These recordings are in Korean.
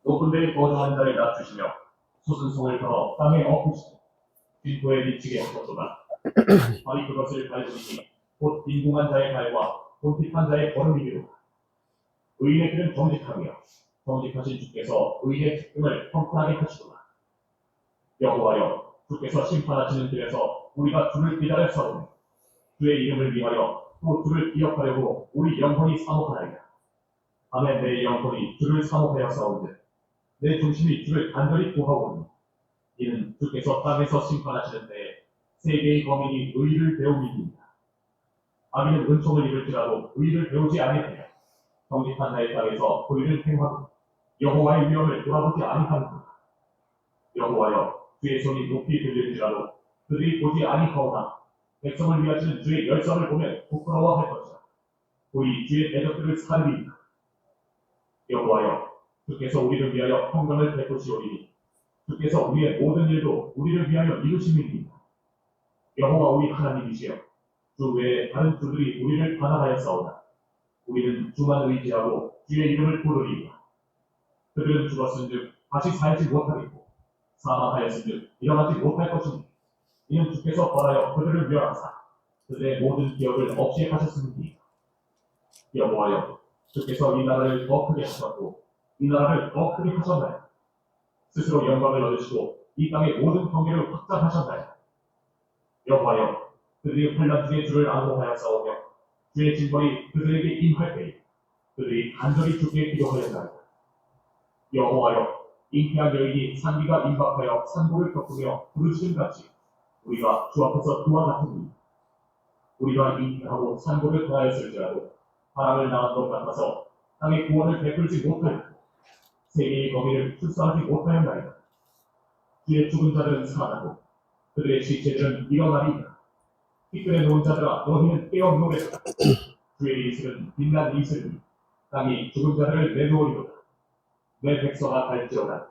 높은 데에 거주하는 자를 낮추시며 솟은 성을 걸어 땅에 엎으시고 빈토에 미치게 하셨도다. 발이 그것을 밟으니 곧 빈궁한 자의 발과 본핍한 자의 걸음이기로 의인의 길은 정직하며 정직하신 주께서 의인의 측근을 평탄하게 하시도다. 여호와여, 주께서 심판하시는 길에서 우리가 주를 기다렸사오니 주의 이름을 위하여 또 주를 기억하려고 우리 영혼이 사모하나이다. 밤에 내 영혼이 주를 사모하였사오니 내 중심이 주를 간절히 구하오니 이는 주께서 땅에서 심판하시는 때에 세계의 범인이 의를 배움이니이다. 악인은 은총을 입을지라도 의를 배우지 아니하며 정직한 자의 땅에서 의를 행하고 여호와의 위엄을 돌아보지 아니하는구나. 여호와여, 주의 손이 높이 들릴지라도 그들이 보지 아니하오나 백성을 위하시는 주의 열성을 보면 부끄러워할 것이다. 우리 주의 대적들을 살리리이다. 여호와여, 주께서 우리를 위하여 평강을 베푸시오리니 주께서 우리의 모든 일도 우리를 위하여 이루심이니이다. 여호와 우리 하나님이시여, 주 외에 다른 주들이 우리를 반항하였사오나 우리는 주만 의지하고 주의 이름을 부르리이다. 그들은 죽었은즉 다시 살지 못하겠고 사망하였은즉 일어나지 못할 것이니 이는 주께서 벌하여 그들을 멸하사 그들의 모든 기업을 없이 하셨음이니이다. 여호와여, 주께서 이 나라를 더 크게 하셨고 이 나라를 더 크게 하셨나요? 스스로 영광을 얻으시고 이 땅의 모든 경계를 확장하셨나요? 여호와여, 그들이 환난 중에 주를 안목하였사오며 주의 징벌이 그들에게 임할 때에 그들이 간절히 주께 기도하였나이다. 여호와여, 잉태한 여인이 산기가 임박하여 산고를 겪으며 부르짖음같이 우리가 주 앞에서 그와 같으니 우리가 잉태하고 산고를 통하였을지라도 바람을 낳은 것 같아서 땅의 구원을 베풀지 못하였고 세계의 거미를 출산하지 못하였나이다. 주의 죽은 자들은 살아나고 그들의 시체들은 일어나리이다. 티끌에 놓은 자들아, 너희는 깨어 노래하라. 주의 이슬은 빛난 이슬이니 땅이 죽은 자들을 내놓으리로다. 내 백성아 갈지어다.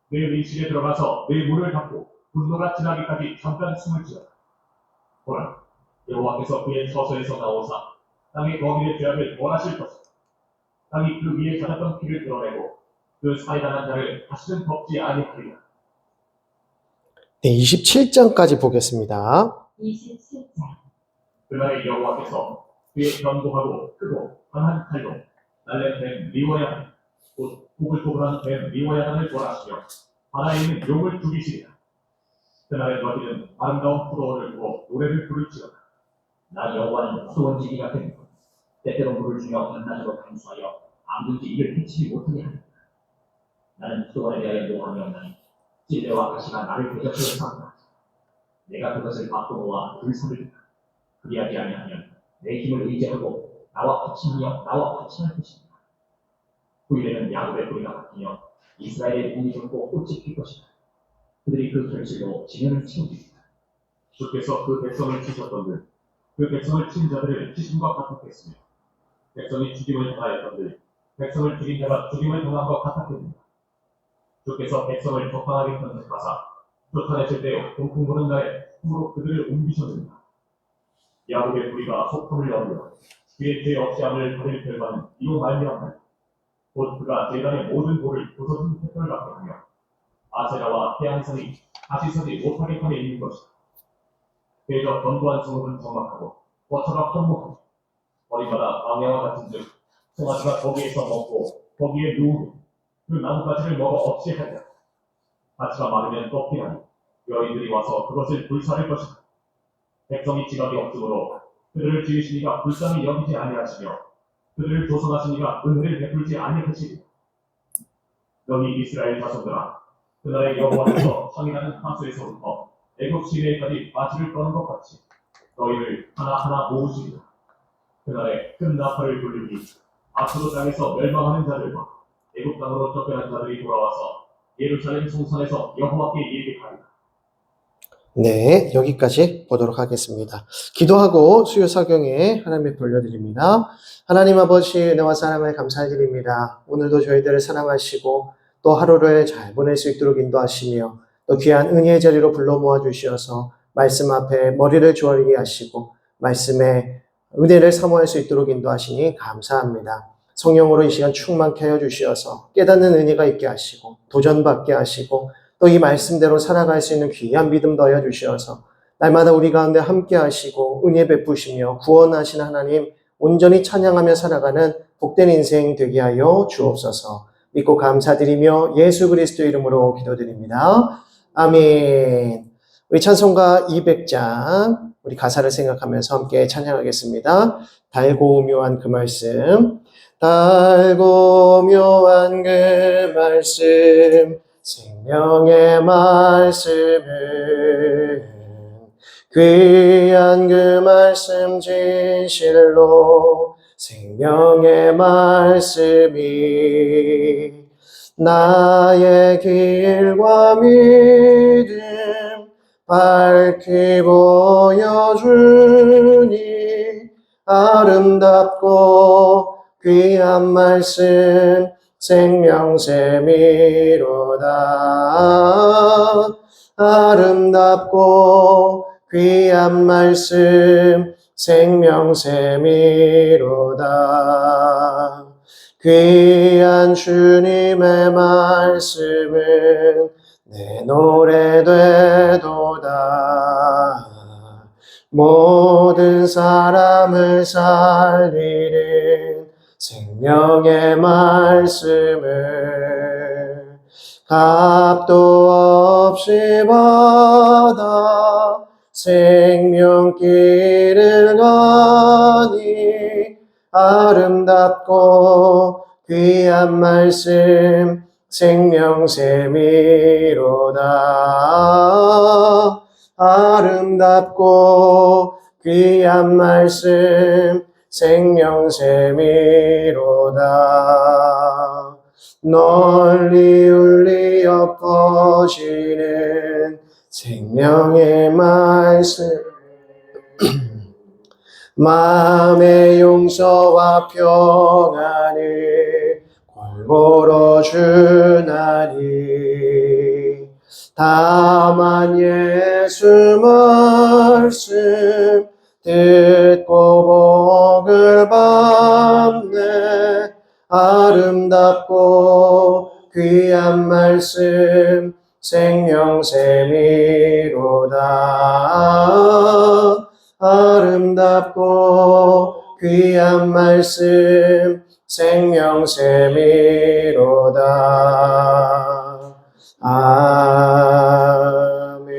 내 밀실에 들어가서 내 문을 닫고 분노가 지나기까지 잠깐 숨을 쉬어라. 보라, 여호와께서 그의 처소에서 나오사 땅의 거미의 죄악을 벌하실 것이다. 땅이 그 위에 젖었던 피를 드러내고 그 사이다난 자를 다시는 덮지 아니하리라. 네, 27장까지 보겠습니다. 27장. 그날에 여호와께서 그의 견고하고 크고 강한 칼로 날랜 뱀 리워야단 곧 보글보글한 뱀 리워야단을 벌하시며 바다에 있는 용을 죽이시리라. 그날에 너희는 아름다운 포도원을 두고 노래를 부를지어다. 나 여호와는 소원지기 같은 것, 때때로 물을 주며 밤낮으로 감수하여 아무든지 이를 해치지 못하게 하리라. 나는 소원에 대하여 노함이 없나니 찔레와 가시가 나를 대적하여 싸우다. 내가 그것을 바꾸고와 불사르리라. 그리하지 아니하면 내 힘을 의지하고 나와 파친하여 나와 파친할 것이다. 후일에는 야곱의 뿌리가 바뀌며 이스라엘의 눈이 좁고 꽃이 필 것이다. 그들이 그 결실로 지면을 채우리라. 주께서 그 백성을 치셨던들 그 백성을 친 자들을 치심과 같았겠으며 백성이 죽임을 당하였던들 백성을 죽인 자가 죽임을 당한 것 같았겠느냐. 주께서 백성을 적당하게 편집하사 쫓아내실 때 동풍 부는 날에 힘으로 그들을 옮기셨느냐. 야곱의 뿌리가 속함을 얻으며 그의 죄 없이함을 가릴 결과는 이로 말미암나니 곧 그가 제단의 모든 돌을 부서진 햇돌 같게 하며 아세라와 태양성이 다시 서지 못하게 하며 있는 것이다. 대저 견고한 성읍은 정막하고 거처가 험목하고 거리마다 광야와 같은즉 송아지가 거기에서 먹고 거기에 누우고 그 나뭇가지를 먹어 없이 하리라. 가치가 많으면 꺾이나니 여인들이 와서 그것을 불사를 것이다. 백성이 지각이 없으므로 그들을 지으시니가 불쌍히 여기지 아니하시며 그들을 조성하시니가 은혜를 베풀지 아니하시리라. 너희 이스라엘 자손들아, 그날의 여호와께서 창이라는 하수에서부터 애굽 시내까지 바지를 떠는 것 같이 너희를 하나하나 모으시리라. 그날에 큰 나팔을 불리니 앞으로 땅에서 멸망하는 자들과 애굽 땅으로 쫓겨난 자들이 돌아와서 예루살렘 성산에서 여호와께 예배하리라. 네, 여기까지 보도록 하겠습니다. 기도하고 수요 사경에 하나님께 돌려드립니다. 하나님 아버지 은혜와 사랑을 감사드립니다. 오늘도 저희들을 사랑하시고 또 하루를 잘 보낼 수 있도록 인도하시며 또 귀한 은혜의 자리로 불러 모아 주시어서 말씀 앞에 머리를 조아리게 하시고 말씀에 은혜를 사모할 수 있도록 인도하시니 감사합니다. 성령으로 이 시간 충만케 하여 주시어서 깨닫는 은혜가 있게 하시고 도전받게 하시고 또 이 말씀대로 살아갈 수 있는 귀한 믿음 더하여 주시어서 날마다 우리 가운데 함께 하시고 은혜 베푸시며 구원하시는 하나님 온전히 찬양하며 살아가는 복된 인생 되게 하여 주옵소서. 믿고 감사드리며 예수 그리스도 이름으로 기도드립니다. 아멘. 우리 찬송가 200장 우리 가사를 생각하면서 함께 찬양하겠습니다. 달고 묘한 그 말씀, 달고 묘한 그 말씀, 생명의 말씀은 귀한 그 말씀 진실로 생명의 말씀이 나의 길과 믿음 밝히 보여주니 아름답고 귀한 말씀 생명샘이로다. 아름답고 귀한 말씀 생명샘이로다. 귀한 주님의 말씀은 내 노래 되도다. 모든 사람을 살리는 생명의 말씀을 값도 없이 받아 생명길을 가니 아름답고 귀한 말씀 생명샘이로다. 아름답고 귀한 말씀 생명샘이로다. 널리 울리어 퍼지는 생명의 말씀 마음의 용서와 평안을 골고루 주나니 다만 예수 말씀 듣고 복을 받네. 아름답고 귀한 말씀 생명샘이로다. 아름답고 귀한 말씀 생명샘이로다. 아멘.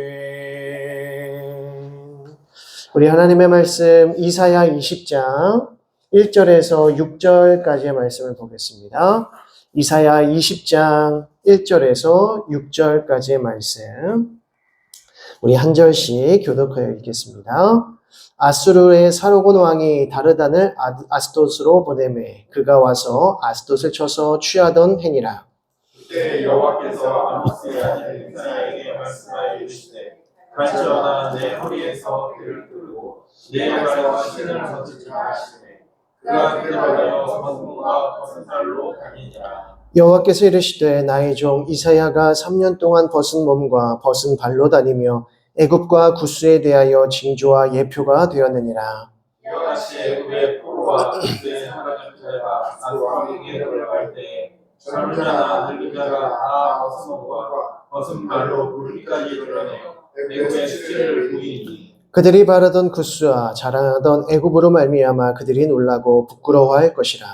우리 하나님의 말씀 이사야 20장 1절에서 6절까지의 말씀을 보겠습니다. 이사야 20장 1절에서 6절까지의 말씀 우리 한 절씩 교독하여 읽겠습니다. 아수르의 사로곤 왕이 다르단을 아스돗으로 보내매 그가 와서 아스돗을 쳐서 취하던 해니라. 그때 여호와께서 아모스의 아들 이사야에게 말씀하여 이르시되 갈지어다 내 허리에서 그를 끄고 내 발과 신을 던지자 하시되 그가 그대로 벗음과 벗은 발로 다니니라. 여호와께서 이르시되 나의 종 이사야가 3년 동안 벗은 몸과 벗은 발로 다니며 애굽과 구스에 대하여 징조와 예표가 되었느니라. 이와 같이 애굽의 포로와 구스의 하나님 자가 아수르에게 돌아갈 때에 젊은 자나 늙은 자가 다 벗은 몸과 벗은 발로 물기까지 드러내어 애굽의 수치를 보이니 그들이 바라던 구스와 자랑하던 애굽으로 말미암아 그들이 놀라고 부끄러워할 것이라.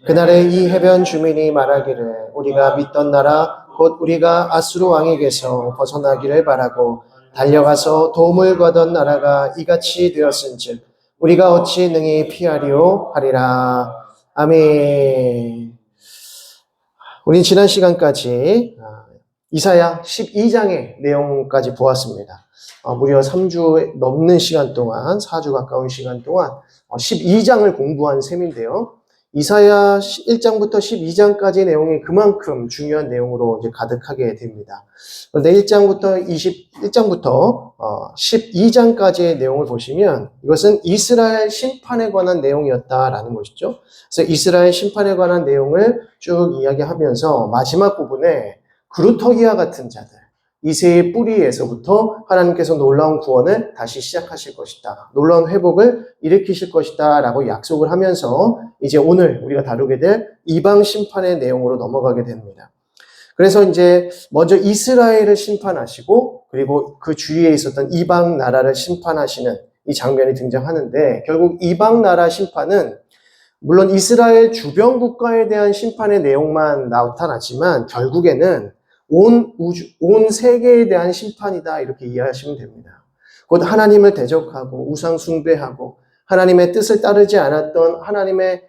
그날에 이 해변 주민이 말하기를 우리가 믿던 나라 곧 우리가 아수르 왕에게서 벗어나기를 바라고 달려가서 도움을 구하던 나라가 이같이 되었은즉 우리가 어찌 능히 피하리오 하리라. 아멘. 우린 지난 시간까지 이사야 12장의 내용까지 보았습니다. 무려 3주 넘는 시간 동안 4주 가까운 시간 동안 12장을 공부한 셈인데요. 이사야 1장부터 12장까지 내용이 그만큼 중요한 내용으로 이제 가득하게 됩니다. 그런데 1장부터 12장까지의 내용을 보시면 이것은 이스라엘 심판에 관한 내용이었다라는 것이죠. 그래서 이스라엘 심판에 관한 내용을 쭉 이야기하면서 마지막 부분에 그루터기와 같은 자들, 이새의 뿌리에서부터 하나님께서 놀라운 구원을 다시 시작하실 것이다. 놀라운 회복을 일으키실 것이다. 라고 약속을 하면서 이제 오늘 우리가 다루게 될 이방 심판의 내용으로 넘어가게 됩니다. 그래서 이제 먼저 이스라엘을 심판하시고 그리고 그 주위에 있었던 이방 나라를 심판하시는 이 장면이 등장하는데 결국 이방 나라 심판은 물론 이스라엘 주변 국가에 대한 심판의 내용만 나타나지만 결국에는 온 세계에 대한 심판이다 이렇게 이해하시면 됩니다. 곧 하나님을 대적하고 우상 숭배하고 하나님의 뜻을 따르지 않았던 하나님의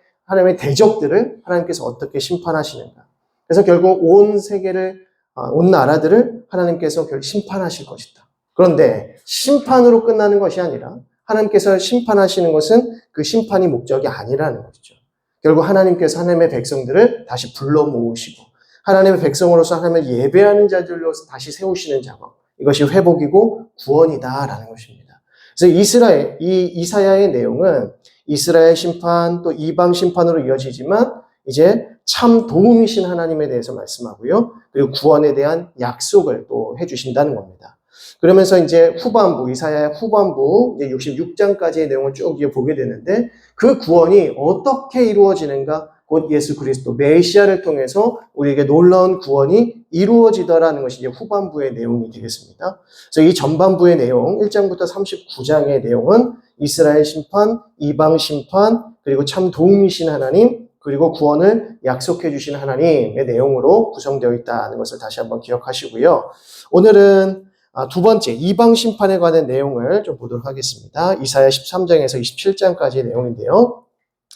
대적들을 하나님께서 어떻게 심판하시는가. 그래서 결국 온 세계를 온 나라들을 하나님께서 결국 심판하실 것이다. 그런데 심판으로 끝나는 것이 아니라 하나님께서 심판하시는 것은 그 심판이 목적이 아니라는 것이죠. 결국 하나님께서 하나님의 백성들을 다시 불러 모으시고 하나님의 백성으로서 하나님을 예배하는 자들로 다시 세우시는 작업. 이것이 회복이고 구원이다라는 것입니다. 그래서 이사야의 내용은 이스라엘 심판 또 이방 심판으로 이어지지만 이제 참 도움이신 하나님에 대해서 말씀하고요. 그리고 구원에 대한 약속을 또 해주신다는 겁니다. 그러면서 이제 이사야의 후반부, 이제 66장까지의 내용을 쭉 보게 되는데 그 구원이 어떻게 이루어지는가? 곧 예수 그리스도 메시아를 통해서 우리에게 놀라운 구원이 이루어지더라는 것이 이제 후반부의 내용이 되겠습니다. 그래서 이 전반부의 내용 1장부터 39장의 내용은 이스라엘 심판, 이방 심판, 그리고 참 도움이신 하나님, 그리고 구원을 약속해 주신 하나님의 내용으로 구성되어 있다는 것을 다시 한번 기억하시고요. 오늘은 두 번째 이방 심판에 관한 내용을 좀 보도록 하겠습니다. 이사야 13장에서 27장까지의 내용인데요.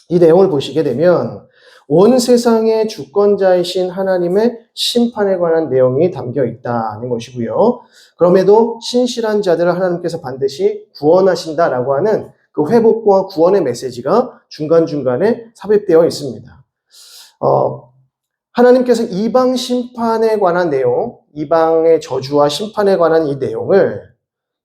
이 내용을 보시게 되면 온 세상의 주권자이신 하나님의 심판에 관한 내용이 담겨 있다는 것이고요. 그럼에도 신실한 자들을 하나님께서 반드시 구원하신다라고 하는 그 회복과 구원의 메시지가 중간중간에 삽입되어 있습니다. 하나님께서 이방 심판에 관한 내용, 이방의 저주와 심판에 관한 이 내용을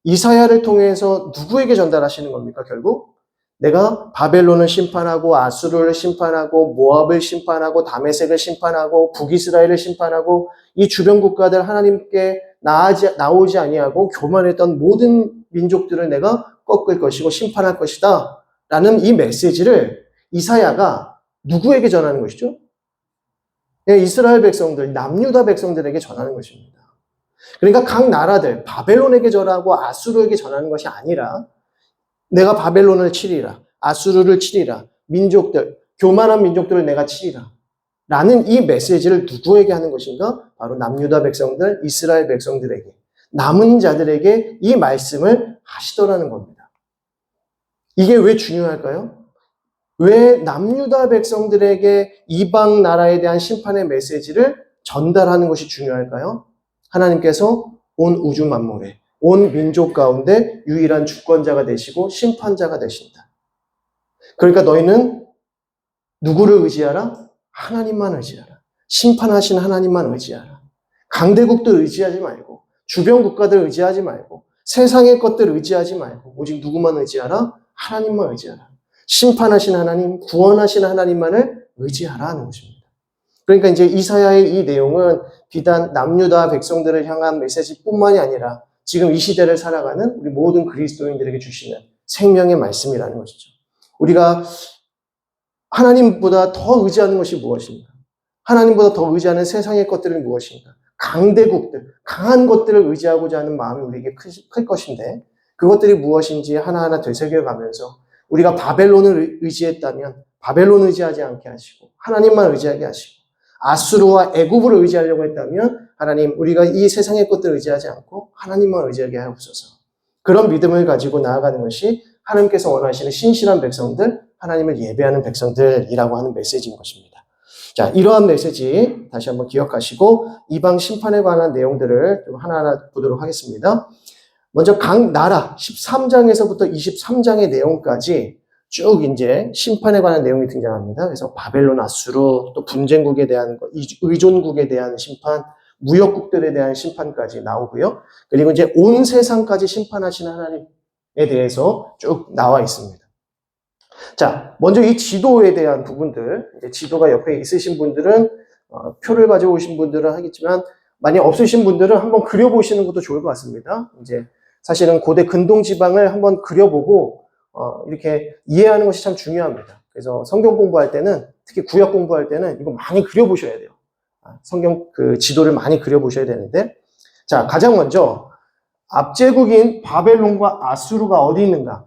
이사야를 통해서 누구에게 전달하시는 겁니까, 결국? 내가 바벨론을 심판하고 아수르를 심판하고 모압을 심판하고 다메섹을 심판하고 북이스라엘을 심판하고 이 주변 국가들 하나님께 나오지 아니하고 교만했던 모든 민족들을 내가 꺾을 것이고 심판할 것이다 라는 이 메시지를 이사야가 누구에게 전하는 것이죠? 이스라엘 백성들, 남유다 백성들에게 전하는 것입니다. 그러니까 각 나라들, 바벨론에게 전하고 아수르에게 전하는 것이 아니라 내가 바벨론을 치리라, 아수르를 치리라, 민족들, 교만한 민족들을 내가 치리라 라는 이 메시지를 누구에게 하는 것인가? 바로 남유다 백성들, 이스라엘 백성들에게, 남은 자들에게 이 말씀을 하시더라는 겁니다. 이게 왜 중요할까요? 왜 남유다 백성들에게 이방 나라에 대한 심판의 메시지를 전달하는 것이 중요할까요? 하나님께서 온 우주 만물에, 온 민족 가운데 유일한 주권자가 되시고 심판자가 되신다. 그러니까 너희는 누구를 의지하라? 하나님만 의지하라. 심판하신 하나님만 의지하라. 강대국들 의지하지 말고, 주변 국가들 의지하지 말고, 세상의 것들 의지하지 말고, 오직 누구만 의지하라? 하나님만 의지하라. 심판하신 하나님, 구원하신 하나님만을 의지하라는 것입니다. 그러니까 이제 이사야의 이 내용은 비단 남유다 백성들을 향한 메시지뿐만이 아니라 지금 이 시대를 살아가는 우리 모든 그리스도인들에게 주시는 생명의 말씀이라는 것이죠. 우리가 하나님보다 더 의지하는 것이 무엇인가? 하나님보다 더 의지하는 세상의 것들은 무엇인가? 강대국들, 강한 것들을 의지하고자 하는 마음이 우리에게 클 것인데 그것들이 무엇인지 하나하나 되새겨가면서 우리가 바벨론을 의지했다면 바벨론 의지하지 않게 하시고 하나님만 의지하게 하시고 아수르와 애굽을 의지하려고 했다면 하나님 우리가 이 세상의 것들을 의지하지 않고 하나님만 의지하게 하옵소서. 그런 믿음을 가지고 나아가는 것이 하나님께서 원하시는 신실한 백성들, 하나님을 예배하는 백성들이라고 하는 메시지인 것입니다. 자, 이러한 메시지 다시 한번 기억하시고 이방 심판에 관한 내용들을 좀 하나하나 보도록 하겠습니다. 먼저 각 나라 13장에서부터 23장의 내용까지 쭉 이제 심판에 관한 내용이 등장합니다. 그래서 바벨론, 아수르, 또 분쟁국에 대한 것, 의존국에 대한 심판, 무역국들에 대한 심판까지 나오고요. 그리고 이제 온 세상까지 심판하시는 하나님에 대해서 쭉 나와 있습니다. 자, 먼저 이 지도에 대한 부분들, 이제 지도가 옆에 있으신 분들은 표를 가져오신 분들은 하겠지만 만약 없으신 분들은 한번 그려보시는 것도 좋을 것 같습니다. 이제 사실은 고대 근동 지방을 한번 그려보고 이렇게 이해하는 것이 참 중요합니다. 그래서 성경 공부할 때는, 특히 구약 공부할 때는 이거 많이 그려보셔야 돼요. 성경 그 지도를 많이 그려보셔야 되는데, 자, 가장 먼저 앞제국인 바벨론과 아수르가 어디 있는가?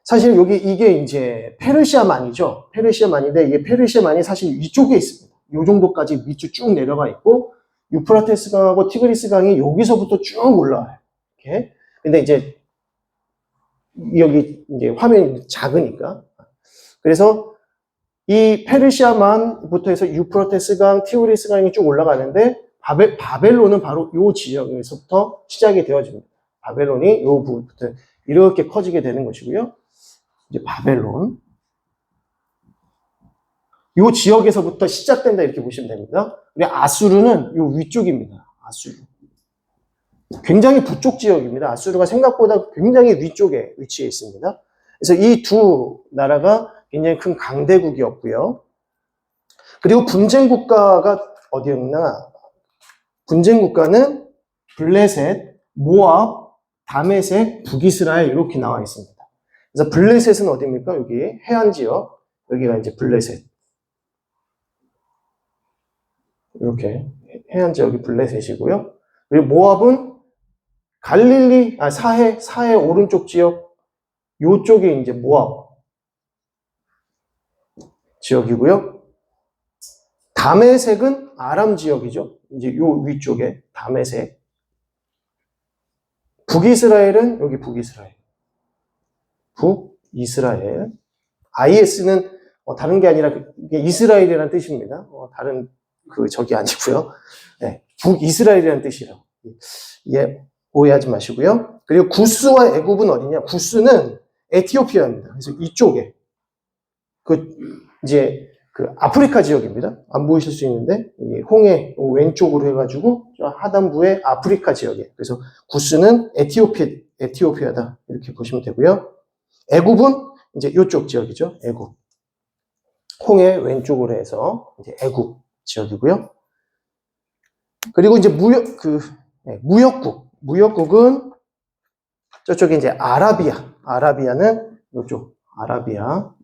사실 이게 이제 페르시아만이죠. 페르시아만인데, 이게 페르시아만이 사실 위쪽에 있습니다. 이 정도까지 밑으로 쭉 내려가 있고, 유프라테스 강하고 티그리스 강이 여기서부터 쭉 올라와요. 이렇게. 근데 이제 여기 이제 화면이 작으니까. 그래서 이 페르시아만부터 해서 유프라테스 강, 티그리스 강이 쭉 올라가는데, 바벨론은 바로 이 지역에서부터 시작이 되어집니다. 바벨론이 이 부분부터 이렇게 커지게 되는 것이고요. 이제 바벨론. 이 지역에서부터 시작된다 이렇게 보시면 됩니다. 우리 아수르는 이 위쪽입니다. 아수르. 굉장히 북쪽 지역입니다. 아수르가 생각보다 굉장히 위쪽에 위치해 있습니다. 그래서 이 두 나라가 굉장히 큰 강대국이었고요. 그리고 분쟁 국가가 어디였나? 분쟁 국가는 블레셋, 모압, 다메섹, 북이스라엘 이렇게 나와 있습니다. 그래서 블레셋은 어디입니까? 여기 해안 지역. 여기가 이제 블레셋. 이렇게 해안 지역이 블레셋이고요. 그리고 모압은 갈릴리, 사해 오른쪽 지역. 요쪽이 이제 모압 지역이고요. 다메섹은 아람 지역이죠. 이제 요 위쪽에 다메섹. 북이스라엘은 여기 북이스라엘. 북이스라엘. IS는 다른 게 아니라 이게 이스라엘이라는 뜻입니다. 다른 저기 아니고요. 네, 북이스라엘이라는 뜻이라고. 예, 오해하지 마시고요. 그리고 구스와 애굽은 어디냐? 구스는 에티오피아입니다. 그래서 이쪽에 이제 아프리카 지역입니다. 안 보이실 수 있는데 홍해 왼쪽으로 해가지고 하단부의 아프리카 지역에. 그래서 구스는 에티오피아다 이렇게 보시면 되고요. 애굽은 이제 이쪽 지역이죠. 애굽. 홍해 왼쪽으로 해서 이제 애굽 지역이고요. 그리고 이제 무역국은 저쪽에 이제 아라비아는 이쪽 아라비아.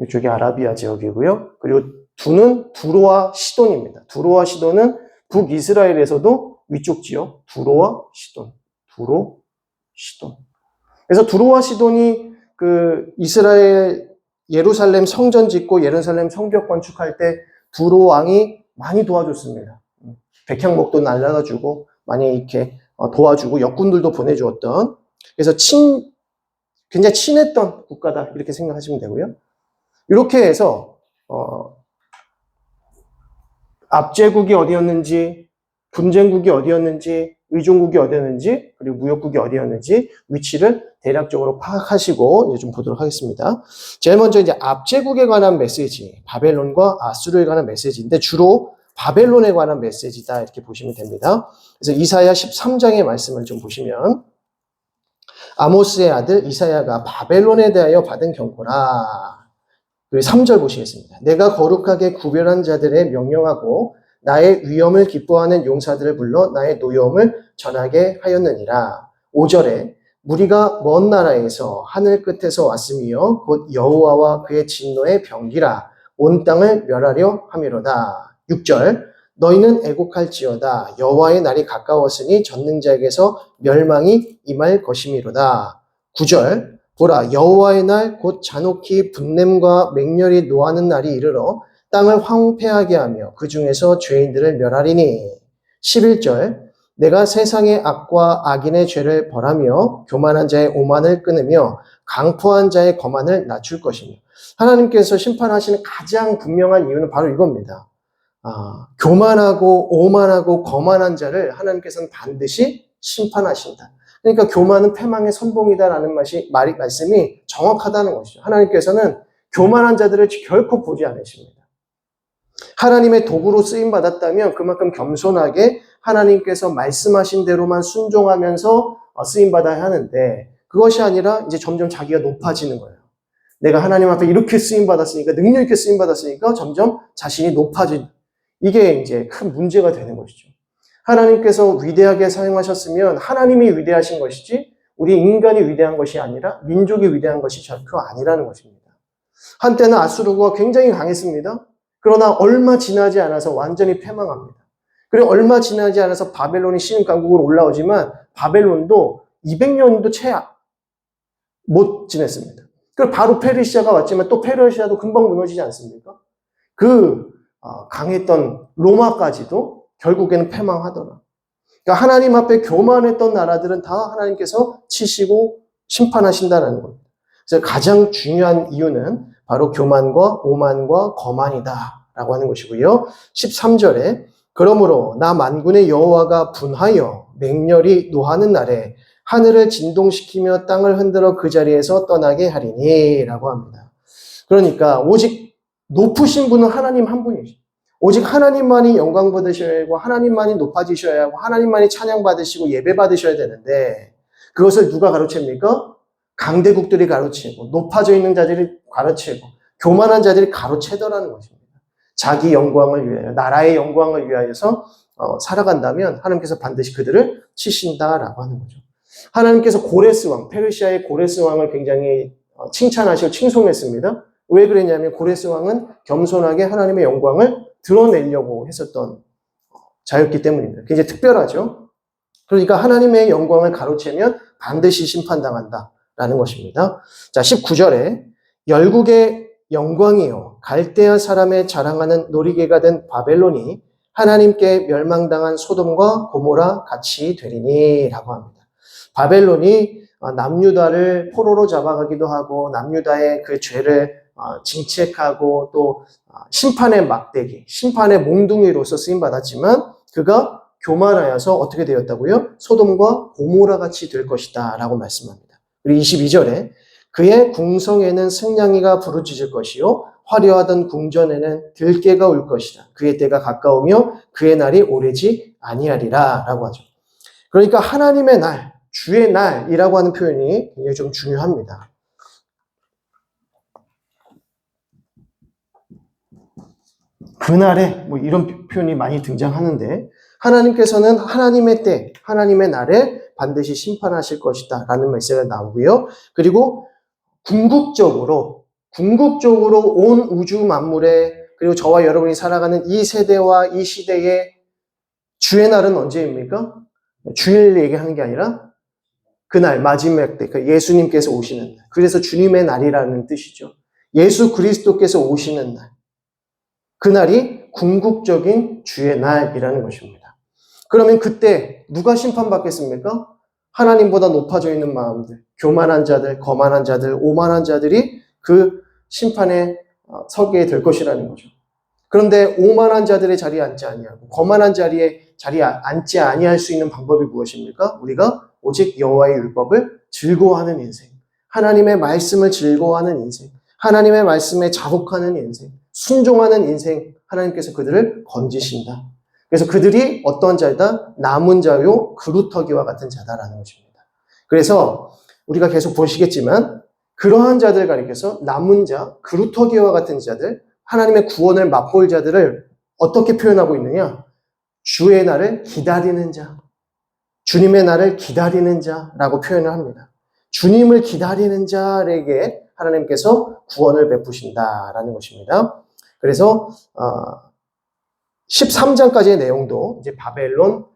이쪽이 아라비아 지역이고요. 그리고 두는 두로와 시돈입니다. 두로와 시돈은 북이스라엘에서도 위쪽 지역, 두로와 시돈. 그래서 두로와 시돈이 이스라엘 예루살렘 성전 짓고 예루살렘 성벽 건축할 때 두로 왕이 많이 도와줬습니다. 백향목도 날라다 주고 많이 이렇게 도와주고 역군들도 보내주었던, 그래서 굉장히 친했던 국가다 이렇게 생각하시면 되고요. 이렇게 해서 압제국이 어디였는지, 분쟁국이 어디였는지, 의존국이 어디였는지, 그리고 무역국이 어디였는지 위치를 대략적으로 파악하시고 이제 좀 보도록 하겠습니다. 제일 먼저 이제 압제국에 관한 메시지, 바벨론과 아수르에 관한 메시지인데 주로 바벨론에 관한 메시지다 이렇게 보시면 됩니다. 그래서 이사야 13장의 말씀을 좀 보시면, 아모스의 아들 이사야가 바벨론에 대하여 받은 경고라. 3절 보시겠습니다. 내가 거룩하게 구별한 자들의 명령하고 나의 위엄을 기뻐하는 용사들을 불러 나의 노여움을 전하게 하였느니라. 5절에 무리가 먼 나라에서 하늘 끝에서 왔으며 곧 여호와와 그의 진노의 병기라 온 땅을 멸하려 함이로다. 6절 너희는 애곡할지어다 여호와의 날이 가까웠으니 전능자에게서 멸망이 임할 것이미로다. 9절 보라 여호와의 날 곧 잔혹히 분냄과 맹렬히 노하는 날이 이르러 땅을 황폐하게 하며 그 중에서 죄인들을 멸하리니. 11절 내가 세상의 악과 악인의 죄를 벌하며 교만한 자의 오만을 끊으며 강포한 자의 거만을 낮출 것이며. 하나님께서 심판하시는 가장 분명한 이유는 바로 이겁니다. 교만하고 오만하고 거만한 자를 하나님께서는 반드시 심판하신다. 그러니까 교만은 패망의 선봉이다라는 말씀이 정확하다는 것이죠. 하나님께서는 교만한 자들을 결코 보지 않으십니다. 하나님의 도구로 쓰임받았다면 그만큼 겸손하게 하나님께서 말씀하신 대로만 순종하면서 쓰임받아야 하는데, 그것이 아니라 이제 점점 자기가 높아지는 거예요. 내가 하나님 앞에 이렇게 쓰임받았으니까, 능력 있게 쓰임받았으니까 점점 자신이 높아진, 이게 이제 큰 문제가 되는 것이죠. 하나님께서 위대하게 사용하셨으면 하나님이 위대하신 것이지 우리 인간이 위대한 것이 아니라 민족이 위대한 것이 결코 아니라는 것입니다. 한때는 아수르가 굉장히 강했습니다. 그러나 얼마 지나지 않아서 완전히 패망합니다. 그리고 얼마 지나지 않아서 바벨론이 신강국으로 올라오지만 바벨론도 200년도 채 못 지냈습니다. 그리고 바로 페르시아가 왔지만 또 페르시아도 금방 무너지지 않습니까? 강했던 로마까지도 결국에는 패망하더라. 그러니까 하나님 앞에 교만했던 나라들은 다 하나님께서 치시고 심판하신다는 겁니다. 그래서 가장 중요한 이유는 바로 교만과 오만과 거만이다 라고 하는 것이고요. 13절에 그러므로 나 만군의 여호와가 분하여 맹렬히 노하는 날에 하늘을 진동시키며 땅을 흔들어 그 자리에서 떠나게 하리니 라고 합니다. 그러니까 오직 높으신 분은 하나님 한 분이죠. 오직 하나님만이 영광 받으셔야 하고 하나님만이 높아지셔야 하고 하나님만이 찬양 받으시고 예배 받으셔야 되는데 그것을 누가 가로챕니까? 강대국들이 가로채고 높아져 있는 자들이 가로채고 교만한 자들이 가로채더라는 것입니다. 자기 영광을 위하여 나라의 영광을 위하여서 살아간다면 하나님께서 반드시 그들을 치신다라고 하는 거죠. 하나님께서 고레스 왕, 페르시아의 고레스 왕을 굉장히 칭찬하시고 칭송했습니다. 왜 그랬냐면 고레스 왕은 겸손하게 하나님의 영광을 드러내려고 했었던 자였기 때문입니다. 굉장히 특별하죠. 그러니까 하나님의 영광을 가로채면 반드시 심판당한다라는 것입니다. 자, 19절에 열국의 영광이요 갈대아 사람의 자랑하는 놀이개가 된 바벨론이 하나님께 멸망당한 소돔과 고모라 같이 되리니 라고 합니다. 바벨론이 남유다를 포로로 잡아가기도 하고 남유다의 그 죄를 징책하고 또 심판의 막대기, 심판의 몽둥이로서 쓰임받았지만 그가 교만하여서 어떻게 되었다고요? 소돔과 고모라 같이 될 것이다 라고 말씀합니다. 그리고 22절에 그의 궁성에는 승냥이가 부르짖을 것이요 화려하던 궁전에는 들깨가 울 것이다. 그의 때가 가까우며 그의 날이 오래지 아니하리라 라고 하죠. 그러니까 하나님의 날, 주의 날이라고 하는 표현이 굉장히 좀 중요합니다. 그날에 뭐 이런 표현이 많이 등장하는데 하나님께서는 하나님의 때, 하나님의 날에 반드시 심판하실 것이다 라는 메시지가 나오고요. 그리고 궁극적으로 온 우주 만물에 그리고 저와 여러분이 살아가는 이 세대와 이 시대의 주의 날은 언제입니까? 주일 얘기하는 게 아니라 그날 마지막 때 예수님께서 오시는 날. 그래서 주님의 날이라는 뜻이죠. 예수 그리스도께서 오시는 날. 그날이 궁극적인 주의 날이라는 것입니다. 그러면 그때 누가 심판받겠습니까? 하나님보다 높아져 있는 마음들, 교만한 자들, 거만한 자들, 오만한 자들이 그 심판에 서게 될 것이라는 거죠. 그런데 오만한 자들의 자리에 앉지 아니하고 거만한 자리에 앉지 아니할 수 있는 방법이 무엇입니까? 우리가 오직 여호와의 율법을 즐거워하는 인생, 하나님의 말씀을 즐거워하는 인생, 하나님의 말씀에 자복하는 인생, 순종하는 인생, 하나님께서 그들을 건지신다. 그래서 그들이 어떤 자이다? 남은 자요 그루터기와 같은 자다라는 것입니다. 그래서 우리가 계속 보시겠지만 그러한 자들 가리켜서 남은 자, 그루터기와 같은 자들, 하나님의 구원을 맛볼 자들을 어떻게 표현하고 있느냐? 주의 날을 기다리는 자, 주님의 날을 기다리는 자라고 표현을 합니다. 주님을 기다리는 자에게 하나님께서 구원을 베푸신다라는 것입니다. 그래서 13장까지의 내용도 이제 바벨론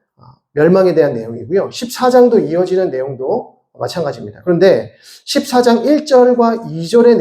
멸망에 대한 내용이고요. 14장도 이어지는 내용도 마찬가지입니다. 그런데 14장 1절과 2절의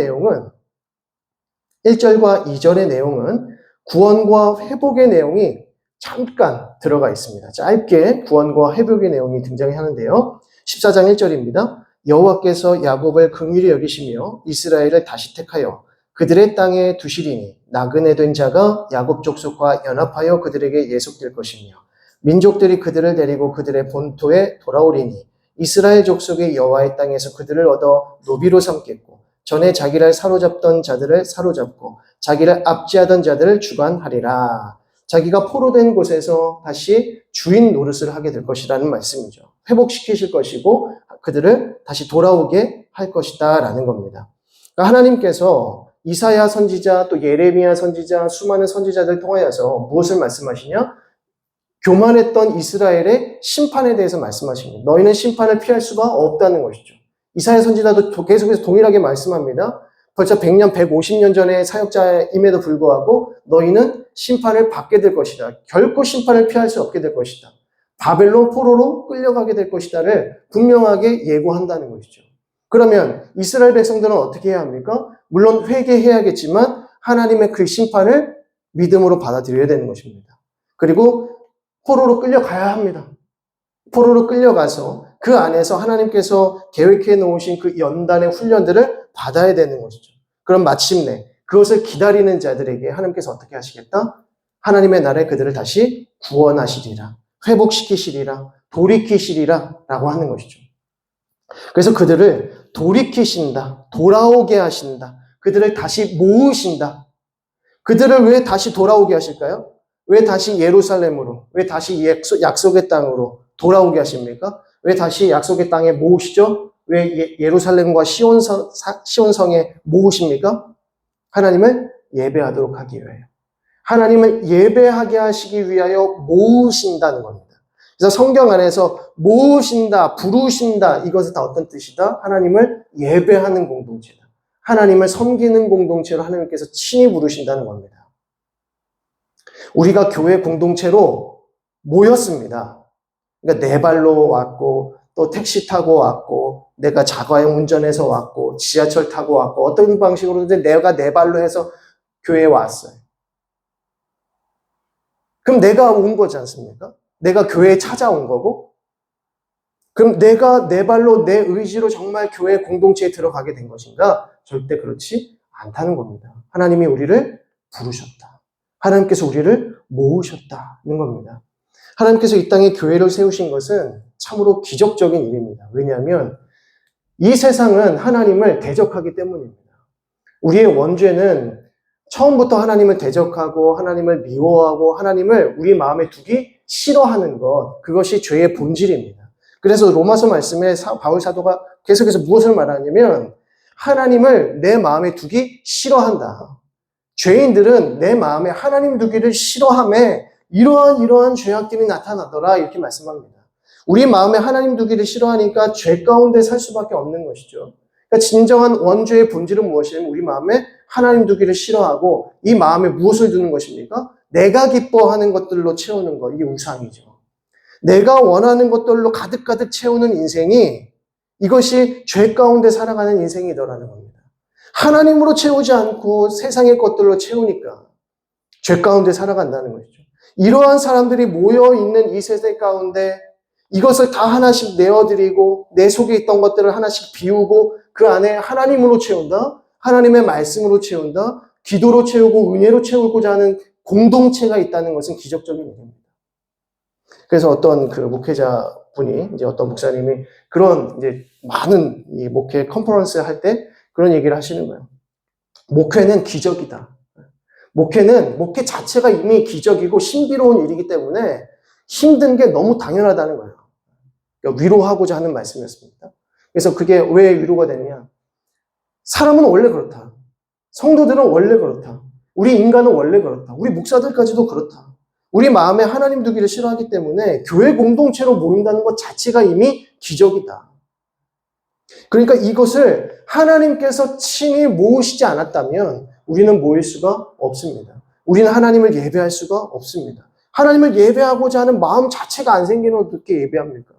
내용은 구원과 회복의 내용이 잠깐 들어가 있습니다. 짧게 구원과 회복의 내용이 등장하는데요. 14장 1절입니다. 여호와께서 야곱을 긍휼히 여기시며 이스라엘을 다시 택하여 그들의 땅에 두시리니 나그네 된 자가 야곱 족속과 연합하여 그들에게 예속될 것이며 민족들이 그들을 데리고 그들의 본토에 돌아오리니 이스라엘 족속이 여호와의 땅에서 그들을 얻어 노비로 삼겠고 전에 자기를 사로잡던 자들을 사로잡고 자기를 압제하던 자들을 주관하리라. 자기가 포로된 곳에서 다시 주인 노릇을 하게 될 것이라는 말씀이죠. 회복시키실 것이고 그들을 다시 돌아오게 할 것이다 라는 겁니다. 그러니까 하나님께서 이사야 선지자 또 예레미야 선지자 수많은 선지자들 통하여서 무엇을 말씀하시냐? 교만했던 이스라엘의 심판에 대해서 말씀하십니다. 너희는 심판을 피할 수가 없다는 것이죠. 이사야 선지자도 계속해서 동일하게 말씀합니다. 벌써 100년, 150년 전의 사역자임에도 불구하고 너희는 심판을 받게 될 것이다. 결코 심판을 피할 수 없게 될 것이다. 바벨론 포로로 끌려가게 될 것이다를 분명하게 예고한다는 것이죠. 그러면 이스라엘 백성들은 어떻게 해야 합니까? 물론 회개해야겠지만 하나님의 그 심판을 믿음으로 받아들여야 되는 것입니다. 그리고 포로로 끌려가야 합니다. 포로로 끌려가서 그 안에서 하나님께서 계획해 놓으신 그 연단의 훈련들을 받아야 되는 것이죠. 그럼 마침내 그것을 기다리는 자들에게 하나님께서 어떻게 하시겠다? 하나님의 나라에 그들을 다시 구원하시리라, 회복시키시리라, 돌이키시리라 라고 하는 것이죠. 그래서 그들을 돌이키신다, 돌아오게 하신다, 그들을 다시 모으신다. 그들을 왜 다시 돌아오게 하실까요? 왜 다시 예루살렘으로, 왜 다시 약속의 땅으로 돌아오게 하십니까? 왜 다시 약속의 땅에 모으시죠? 왜 예루살렘과 시온성에 모으십니까? 하나님을 예배하도록 하기 위하여. 하나님을 예배하게 하시기 위하여 모으신다는 겁니다. 그래서 성경 안에서 모으신다, 부르신다, 이것은 다 어떤 뜻이다? 하나님을 예배하는 공동체다. 하나님을 섬기는 공동체로 하나님께서 친히 부르신다는 겁니다. 우리가 교회 공동체로 모였습니다. 그러니까 네 발로 왔고, 또 택시 타고 왔고, 내가 자가용 운전해서 왔고, 지하철 타고 왔고, 어떤 방식으로든 내가 네 발로 해서 교회에 왔어요. 그럼 내가 온 거지 않습니까? 내가 교회에 찾아온 거고, 그럼 내가 내 발로 내 의지로 정말 교회 공동체에 들어가게 된 것인가? 절대 그렇지 않다는 겁니다. 하나님이 우리를 부르셨다. 하나님께서 우리를 모으셨다는 겁니다. 하나님께서 이 땅에 교회를 세우신 것은 참으로 기적적인 일입니다. 왜냐하면 이 세상은 하나님을 대적하기 때문입니다. 우리의 원죄는 처음부터 하나님을 대적하고 하나님을 미워하고 하나님을 우리 마음에 두기 싫어하는 것, 그것이 죄의 본질입니다. 그래서 로마서 말씀에 바울 사도가 계속해서 무엇을 말하냐면 하나님을 내 마음에 두기 싫어한다. 죄인들은 내 마음에 하나님 두기를 싫어함에 이러한 죄악들이 나타나더라 이렇게 말씀합니다. 우리 마음에 하나님 두기를 싫어하니까 죄 가운데 살 수밖에 없는 것이죠. 그러니까 진정한 원죄의 본질은 무엇이냐면 우리 마음에 하나님 두기를 싫어하고 이 마음에 무엇을 두는 것입니까? 내가 기뻐하는 것들로 채우는 것, 이게 우상이죠. 내가 원하는 것들로 가득가득 채우는 인생이 이것이 죄 가운데 살아가는 인생이더라는 겁니다. 하나님으로 채우지 않고 세상의 것들로 채우니까 죄 가운데 살아간다는 것이죠. 이러한 사람들이 모여있는 이 세대 가운데 이것을 다 하나씩 내어드리고 내 속에 있던 것들을 하나씩 비우고 그 안에 하나님으로 채운다, 하나님의 말씀으로 채운다, 기도로 채우고 은혜로 채우고자 하는 공동체가 있다는 것은 기적적인 일입니다. 그래서 어떤 그 목회자분이, 이제 어떤 목사님이 그런 이제 많은 이 목회 컨퍼런스 할 때 그런 얘기를 하시는 거예요. 목회는 기적이다. 목회 자체가 이미 기적이고 신비로운 일이기 때문에 힘든 게 너무 당연하다는 거예요. 그러니까 위로하고자 하는 말씀이었습니다. 그래서 그게 왜 위로가 되느냐? 사람은 원래 그렇다. 성도들은 원래 그렇다. 우리 인간은 원래 그렇다. 우리 목사들까지도 그렇다. 우리 마음에 하나님 두기를 싫어하기 때문에 교회 공동체로 모인다는 것 자체가 이미 기적이다. 그러니까 이것을 하나님께서 친히 모으시지 않았다면 우리는 모일 수가 없습니다. 우리는 하나님을 예배할 수가 없습니다. 하나님을 예배하고자 하는 마음 자체가 안 생기는 어떻게 예배합니까?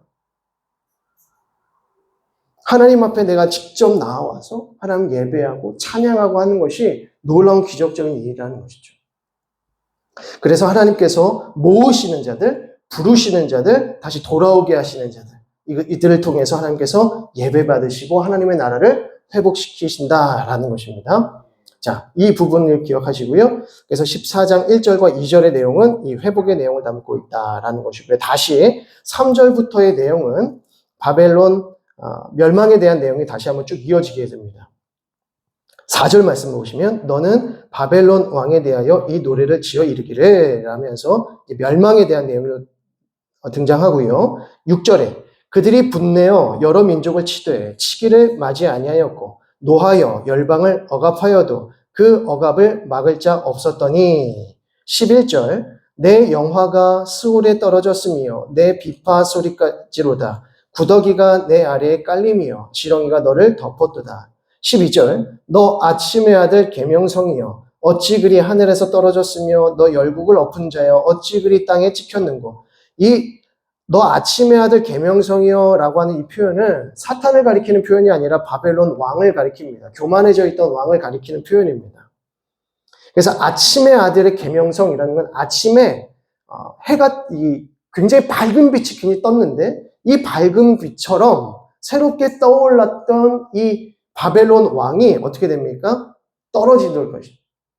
하나님 앞에 내가 직접 나와서 하나님 예배하고 찬양하고 하는 것이 놀라운 기적적인 일이라는 것이죠. 그래서 하나님께서 모으시는 자들, 부르시는 자들, 다시 돌아오게 하시는 자들, 이들을 통해서 하나님께서 예배 받으시고 하나님의 나라를 회복시키신다라는 것입니다. 자, 이 부분을 기억하시고요. 그래서 14장 1절과 2절의 내용은 이 회복의 내용을 담고 있다라는 것이고요. 다시 3절부터의 내용은 바벨론 멸망에 대한 내용이 다시 한번 쭉 이어지게 됩니다. 4절 말씀을 보시면 너는 바벨론 왕에 대하여 이 노래를 지어 이르기를 라면서 멸망에 대한 내용이 등장하고요. 6절에 그들이 분내어 여러 민족을 치되 치기를 맞이 아니하였고 노하여 열방을 억압하여도 그 억압을 막을 자 없었더니 11절 내 영화가 스올에 떨어졌으며 내 비파 소리까지로다. 구더기가 내 아래에 깔림이여 지렁이가 너를 덮었도다. 12절 너 아침의 아들 계명성이여 어찌 그리 하늘에서 떨어졌으며 너 열국을 엎은 자여 어찌 그리 땅에 찍혔는고. 이 너 아침의 아들 계명성이여 라고 하는 이 표현은 사탄을 가리키는 표현이 아니라 바벨론 왕을 가리킵니다. 교만해져 있던 왕을 가리키는 표현입니다. 그래서 아침의 아들의 계명성이라는 건 아침에 해가 굉장히 밝은 빛이 굉장히 떴는데 이 밝은 빛처럼 새롭게 떠올랐던 이 바벨론 왕이 어떻게 됩니까? 떨어질 것이다.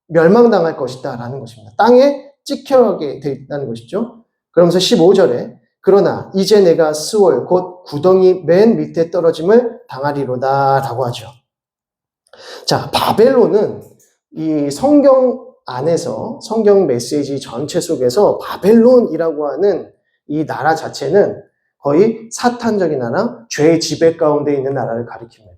멸망당할 것이다 라는 것입니다. 땅에 찍혀게 되어 있다는 것이죠. 그러면서 15절에 그러나 이제 내가 스올 곧 구덩이 맨 밑에 떨어짐을 당하리로다 라고 하죠. 자, 바벨론은 이 성경 안에서 성경 메시지 전체 속에서 바벨론이라고 하는 이 나라 자체는 거의 사탄적인 나라, 죄의 지배 가운데 있는 나라를 가리킵니다.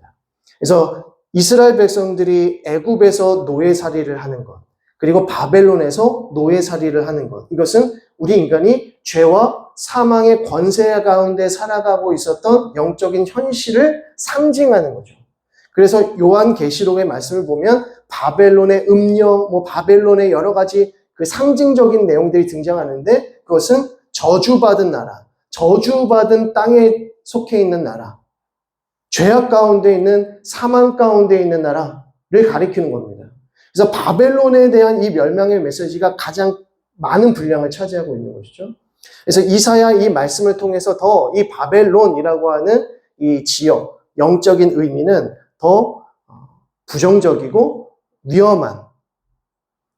그래서 이스라엘 백성들이 애굽에서 노예살이를 하는 것, 그리고 바벨론에서 노예살이를 하는 것, 이것은 우리 인간이 죄와 사망의 권세 가운데 살아가고 있었던 영적인 현실을 상징하는 거죠. 그래서 요한계시록의 말씀을 보면 바벨론의 음녀, 바벨론의 여러 가지 그 상징적인 내용들이 등장하는데 그것은 저주받은 나라, 저주받은 땅에 속해 있는 나라, 죄악 가운데 있는 사망 가운데 있는 나라를 가리키는 겁니다. 그래서 바벨론에 대한 이 멸망의 메시지가 가장 많은 분량을 차지하고 있는 것이죠. 그래서 이사야 이 말씀을 통해서 더 이 바벨론이라고 하는 이 지역, 영적인 의미는 더 부정적이고 위험한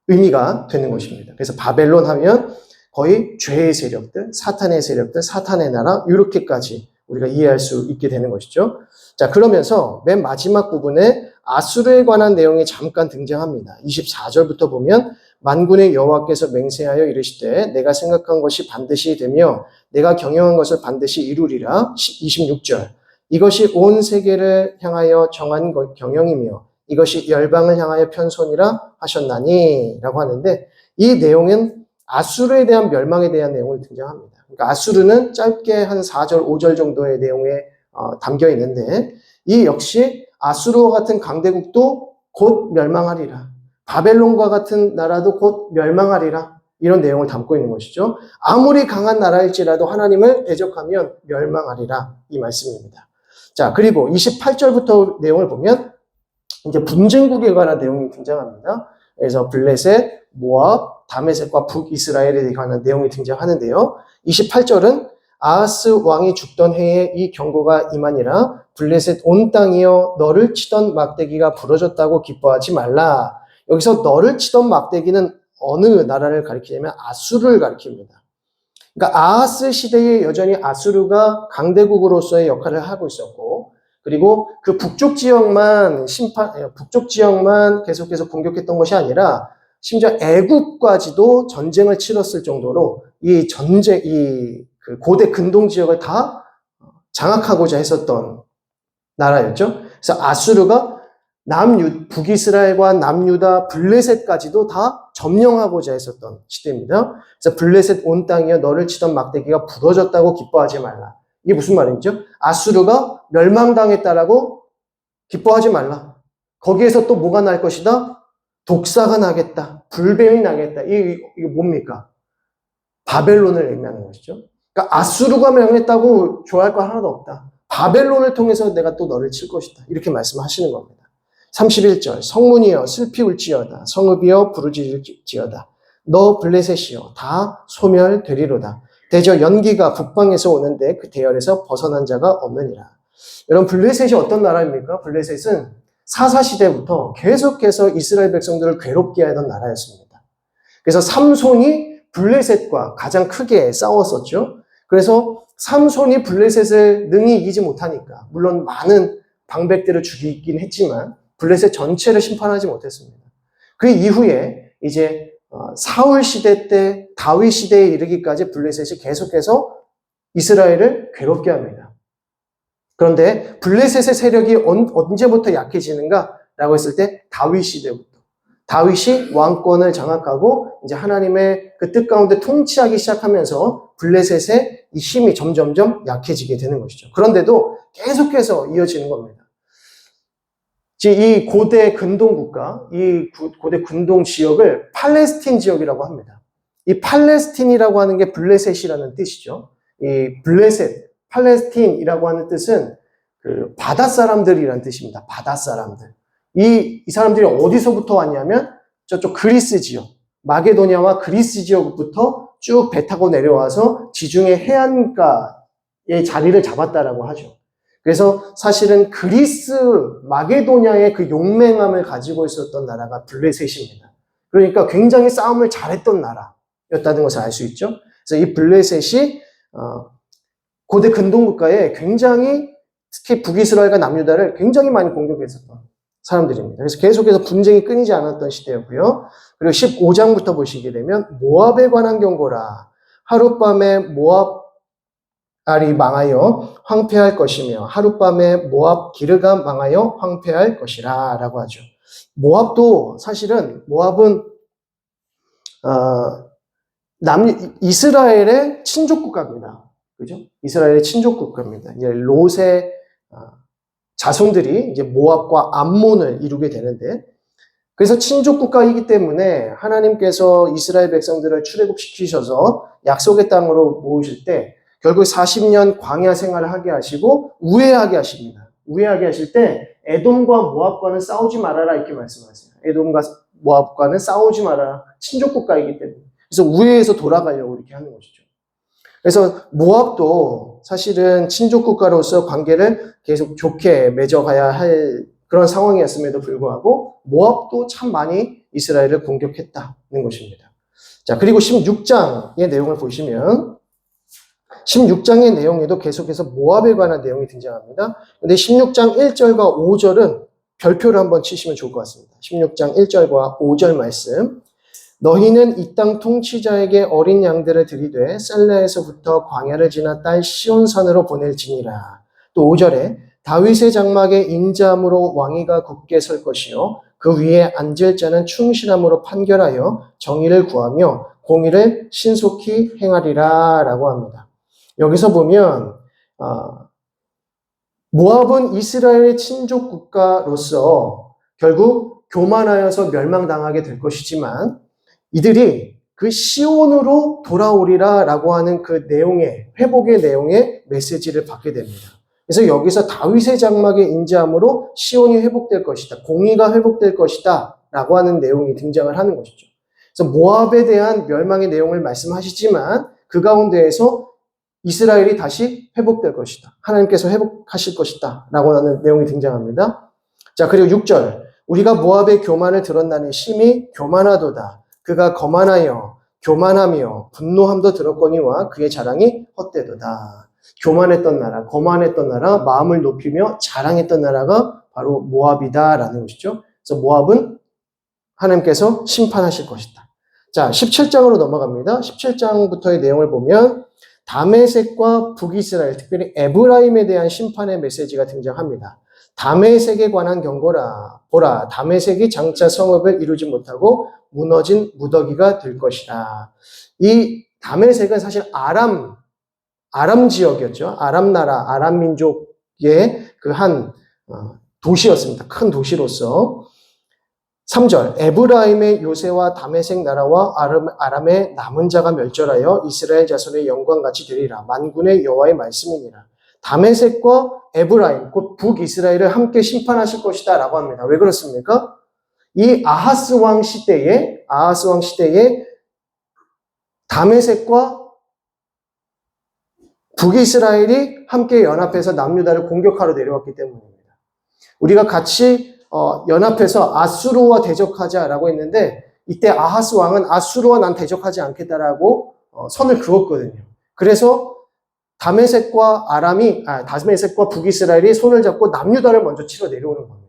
의미가 되는 것입니다. 그래서 바벨론 하면 거의 죄의 세력들, 사탄의 세력들, 사탄의 나라 이렇게까지 우리가 이해할 수 있게 되는 것이죠. 자, 그러면서 맨 마지막 부분에 아수르에 관한 내용이 잠깐 등장합니다. 24절부터 보면 만군의 여호와께서 맹세하여 이르시되 내가 생각한 것이 반드시 되며 내가 경영한 것을 반드시 이루리라. 26절 이것이 온 세계를 향하여 정한 경영이며 이것이 열방을 향하여 편손이라 하셨나니 라고 하는데 이 내용은 아수르에 대한 멸망에 대한 내용을 등장합니다. 그러니까 아수르는 짧게 한 4절, 5절 정도의 내용에 담겨 있는데 이 역시 아수르와 같은 강대국도 곧 멸망하리라. 바벨론과 같은 나라도 곧 멸망하리라. 이런 내용을 담고 있는 것이죠. 아무리 강한 나라일지라도 하나님을 대적하면 멸망하리라. 이 말씀입니다. 자, 그리고 28절부터 내용을 보면 이제 분쟁국에 관한 내용이 등장합니다. 그래서 블레셋, 모압, 다메섹과 북이스라엘에 관한 내용이 등장하는데요. 28절은 아하스 왕이 죽던 해에 이 경고가 임하니라. 블레셋 온 땅이여 너를 치던 막대기가 부러졌다고 기뻐하지 말라. 여기서 너를 치던 막대기는 어느 나라를 가리키냐면 아수르를 가리킵니다. 그러니까 아하스 시대에 여전히 아수르가 강대국으로서의 역할을 하고 있었고, 그리고 그 북쪽 지역만 계속해서 공격했던 것이 아니라 심지어 애국까지도 전쟁을 치렀을 정도로 그 고대 근동 지역을 다 장악하고자 했었던 나라였죠. 그래서 아수르가 북이스라엘과 남유다, 블레셋까지도 다 점령하고자 했었던 시대입니다. 그래서 블레셋 온 땅이여 너를 치던 막대기가 부러졌다고 기뻐하지 말라. 이게 무슨 말이죠? 아수르가 멸망당했다라고 기뻐하지 말라. 거기에서 또 뭐가 날 것이다? 독사가 나겠다. 불뱀이 나겠다. 이게 뭡니까? 바벨론을 의미하는 것이죠. 그러니까 아수르가 멸망했다고 좋아할 거 하나도 없다. 바벨론을 통해서 내가 또 너를 칠 것이다. 이렇게 말씀하시는 겁니다. 31절 성문이여 슬피 울지어다. 성읍이여 부르짖을지어다. 너 블레셋이여 다 소멸되리로다. 대저 연기가 북방에서 오는데 그 대열에서 벗어난 자가 없느니라. 여러분 블레셋이 어떤 나라입니까? 블레셋은 사사시대부터 계속해서 이스라엘 백성들을 괴롭게 하던 나라였습니다. 그래서 삼손이 블레셋과 가장 크게 싸웠었죠. 그래서 삼손이 블레셋을 능히 이기지 못하니까 물론 많은 방백들을 죽이긴 했지만 블레셋 전체를 심판하지 못했습니다. 그 이후에 이제 사울 시대 때 다윗 시대에 이르기까지 블레셋이 계속해서 이스라엘을 괴롭게 합니다. 그런데 블레셋의 세력이 언제부터 약해지는가라고 했을 때 다윗 시대부터. 다윗이 왕권을 장악하고 이제 하나님의 그 뜻 가운데 통치하기 시작하면서 블레셋의 이 힘이 점점점 약해지게 되는 것이죠. 그런데도 계속해서 이어지는 겁니다. 이 고대 근동 국가, 이 고대 근동 지역을 팔레스틴 지역이라고 합니다. 이 팔레스틴이라고 하는 게 블레셋이라는 뜻이죠. 이 블레셋, 팔레스틴이라고 하는 뜻은 그 바다 사람들이라는 뜻입니다. 바다 사람들. 이 사람들이 어디서부터 왔냐면 저쪽 그리스 지역, 마게도냐와 그리스 지역부터 쭉 배 타고 내려와서 지중해 해안가의 자리를 잡았다라고 하죠. 그래서 사실은 그리스, 마게도냐의 그 용맹함을 가지고 있었던 나라가 블레셋입니다. 그러니까 굉장히 싸움을 잘했던 나라였다는 것을 알 수 있죠. 그래서 이 블레셋이 고대 근동국가에 굉장히 특히 북이스라엘과 남유다를 굉장히 많이 공격했었던 사람들입니다. 그래서 계속해서 분쟁이 끊이지 않았던 시대였고요. 그리고 15장부터 보시게 되면 모압에 관한 경고라. 하룻밤에 모압알이 망하여 황폐할 것이며 하룻밤에 모압 기르가 망하여 황폐할 것이라 라고 하죠. 모압도 사실은 모압은 이스라엘의 친족 국가입니다. 그죠? 이스라엘의 친족 국가입니다. 이제 롯의 자손들이 이제 모압과 암몬을 이루게 되는데, 그래서 친족 국가이기 때문에 하나님께서 이스라엘 백성들을 출애굽시키셔서 약속의 땅으로 모으실 때 결국 40년 광야 생활을 하게 하시고 우회하게 하십니다. 우회하게 하실 때 에돔과 모압과는 싸우지 말아라 이렇게 말씀하세요. 에돔과 모압과는 싸우지 말아라. 친족 국가이기 때문에. 그래서 우회해서 돌아가려고 이렇게 하는 것이죠. 그래서 모압도 사실은 친족 국가로서 관계를 계속 좋게 맺어가야 할 그런 상황이었음에도 불구하고 모압도 참 많이 이스라엘을 공격했다는 것입니다. 자, 그리고 16장의 내용을 보시면 16장의 내용에도 계속해서 모압에 관한 내용이 등장합니다. 근데 16장 1절과 5절은 별표를 한번 치시면 좋을 것 같습니다. 16장 1절과 5절 말씀. 너희는 이 땅 통치자에게 어린 양들을 들이되 셀레에서부터 광야를 지나 딸 시온산으로 보낼지니라. 또 5절에 다윗의 장막에 인자함으로 왕위가 굳게 설 것이요 그 위에 앉을 자는 충실함으로 판결하여 정의를 구하며 공의를 신속히 행하리라 라고 합니다. 여기서 보면 모압은 이스라엘의 친족 국가로서 결국 교만하여서 멸망당하게 될 것이지만 이들이 그 시온으로 돌아오리라 라고 하는 그 내용의, 회복의 내용의 메시지를 받게 됩니다. 그래서 여기서 다윗의 장막에 인자함으로 시온이 회복될 것이다. 공의가 회복될 것이다. 라고 하는 내용이 등장을 하는 것이죠. 그래서 모압에 대한 멸망의 내용을 말씀하시지만 그 가운데에서 이스라엘이 다시 회복될 것이다. 하나님께서 회복하실 것이다. 라고 하는 내용이 등장합니다. 자, 그리고 6절. 우리가 모압의 교만을 들었나니 심히 교만하도다. 그가 거만하여 교만하며 분노함도 들었거니와 그의 자랑이 헛되도다. 교만했던 나라, 거만했던 나라, 마음을 높이며 자랑했던 나라가 바로 모압이다라는 것이죠. 그래서 모압은 하나님께서 심판하실 것이다. 자, 17장으로 넘어갑니다. 17장부터의 내용을 보면 다메섹과 북이스라엘, 특별히 에브라임에 대한 심판의 메시지가 등장합니다. 다메섹에 관한 경고라. 보라, 다메섹이 장차 성읍을 이루지 못하고 무너진 무더기가 될 것이라. 이 다메섹은 사실 아람 지역이었죠. 아람 나라, 아람 민족의 그 한 도시였습니다. 큰 도시로서. 3절, 에브라임의 요새와 다메섹 나라와 아람의 남은 자가 멸절하여 이스라엘 자손의 영광같이 되리라. 만군의 여호와의 말씀이니라. 다메섹과 에브라임, 곧 북이스라엘을 함께 심판하실 것이다 라고 합니다. 왜 그렇습니까? 이 아하스 왕 시대에 다메섹과 북이스라엘이 함께 연합해서 남유다를 공격하러 내려왔기 때문입니다. 우리가 같이 연합해서 아수르와 대적하자라고 했는데 이때 아하스 왕은 아수르와 난 대적하지 않겠다라고 선을 그었거든요. 그래서 다메섹과 북이스라엘이 손을 잡고 남유다를 먼저 치러 내려오는 겁니다.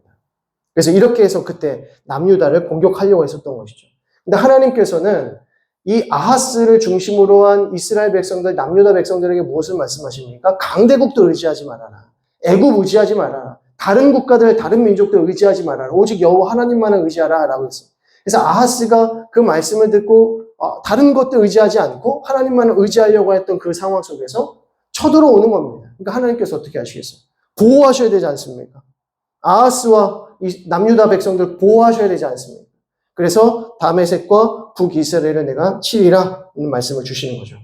그래서 이렇게 해서 그때 남유다를 공격하려고 했었던 것이죠. 근데 하나님께서는 이 아하스를 중심으로 한 이스라엘 백성들, 남유다 백성들에게 무엇을 말씀하십니까? 강대국들 의지하지 말아라. 애국 의지하지 말아라. 다른 국가들, 다른 민족들 의지하지 말아라. 오직 여호와 하나님만을 의지하라 라고 했습니다. 그래서 아하스가 그 말씀을 듣고 다른 것도 의지하지 않고 하나님만 의지하려고 했던 그 상황 속에서 쳐들어오는 겁니다. 그러니까 하나님께서 어떻게 하시겠어요? 보호하셔야 되지 않습니까? 아하스와 이 남유다 백성들 보호하셔야 되지 않습니까? 그래서 다메섹과 북이스라엘을 내가 치리라 는 말씀을 주시는 거죠.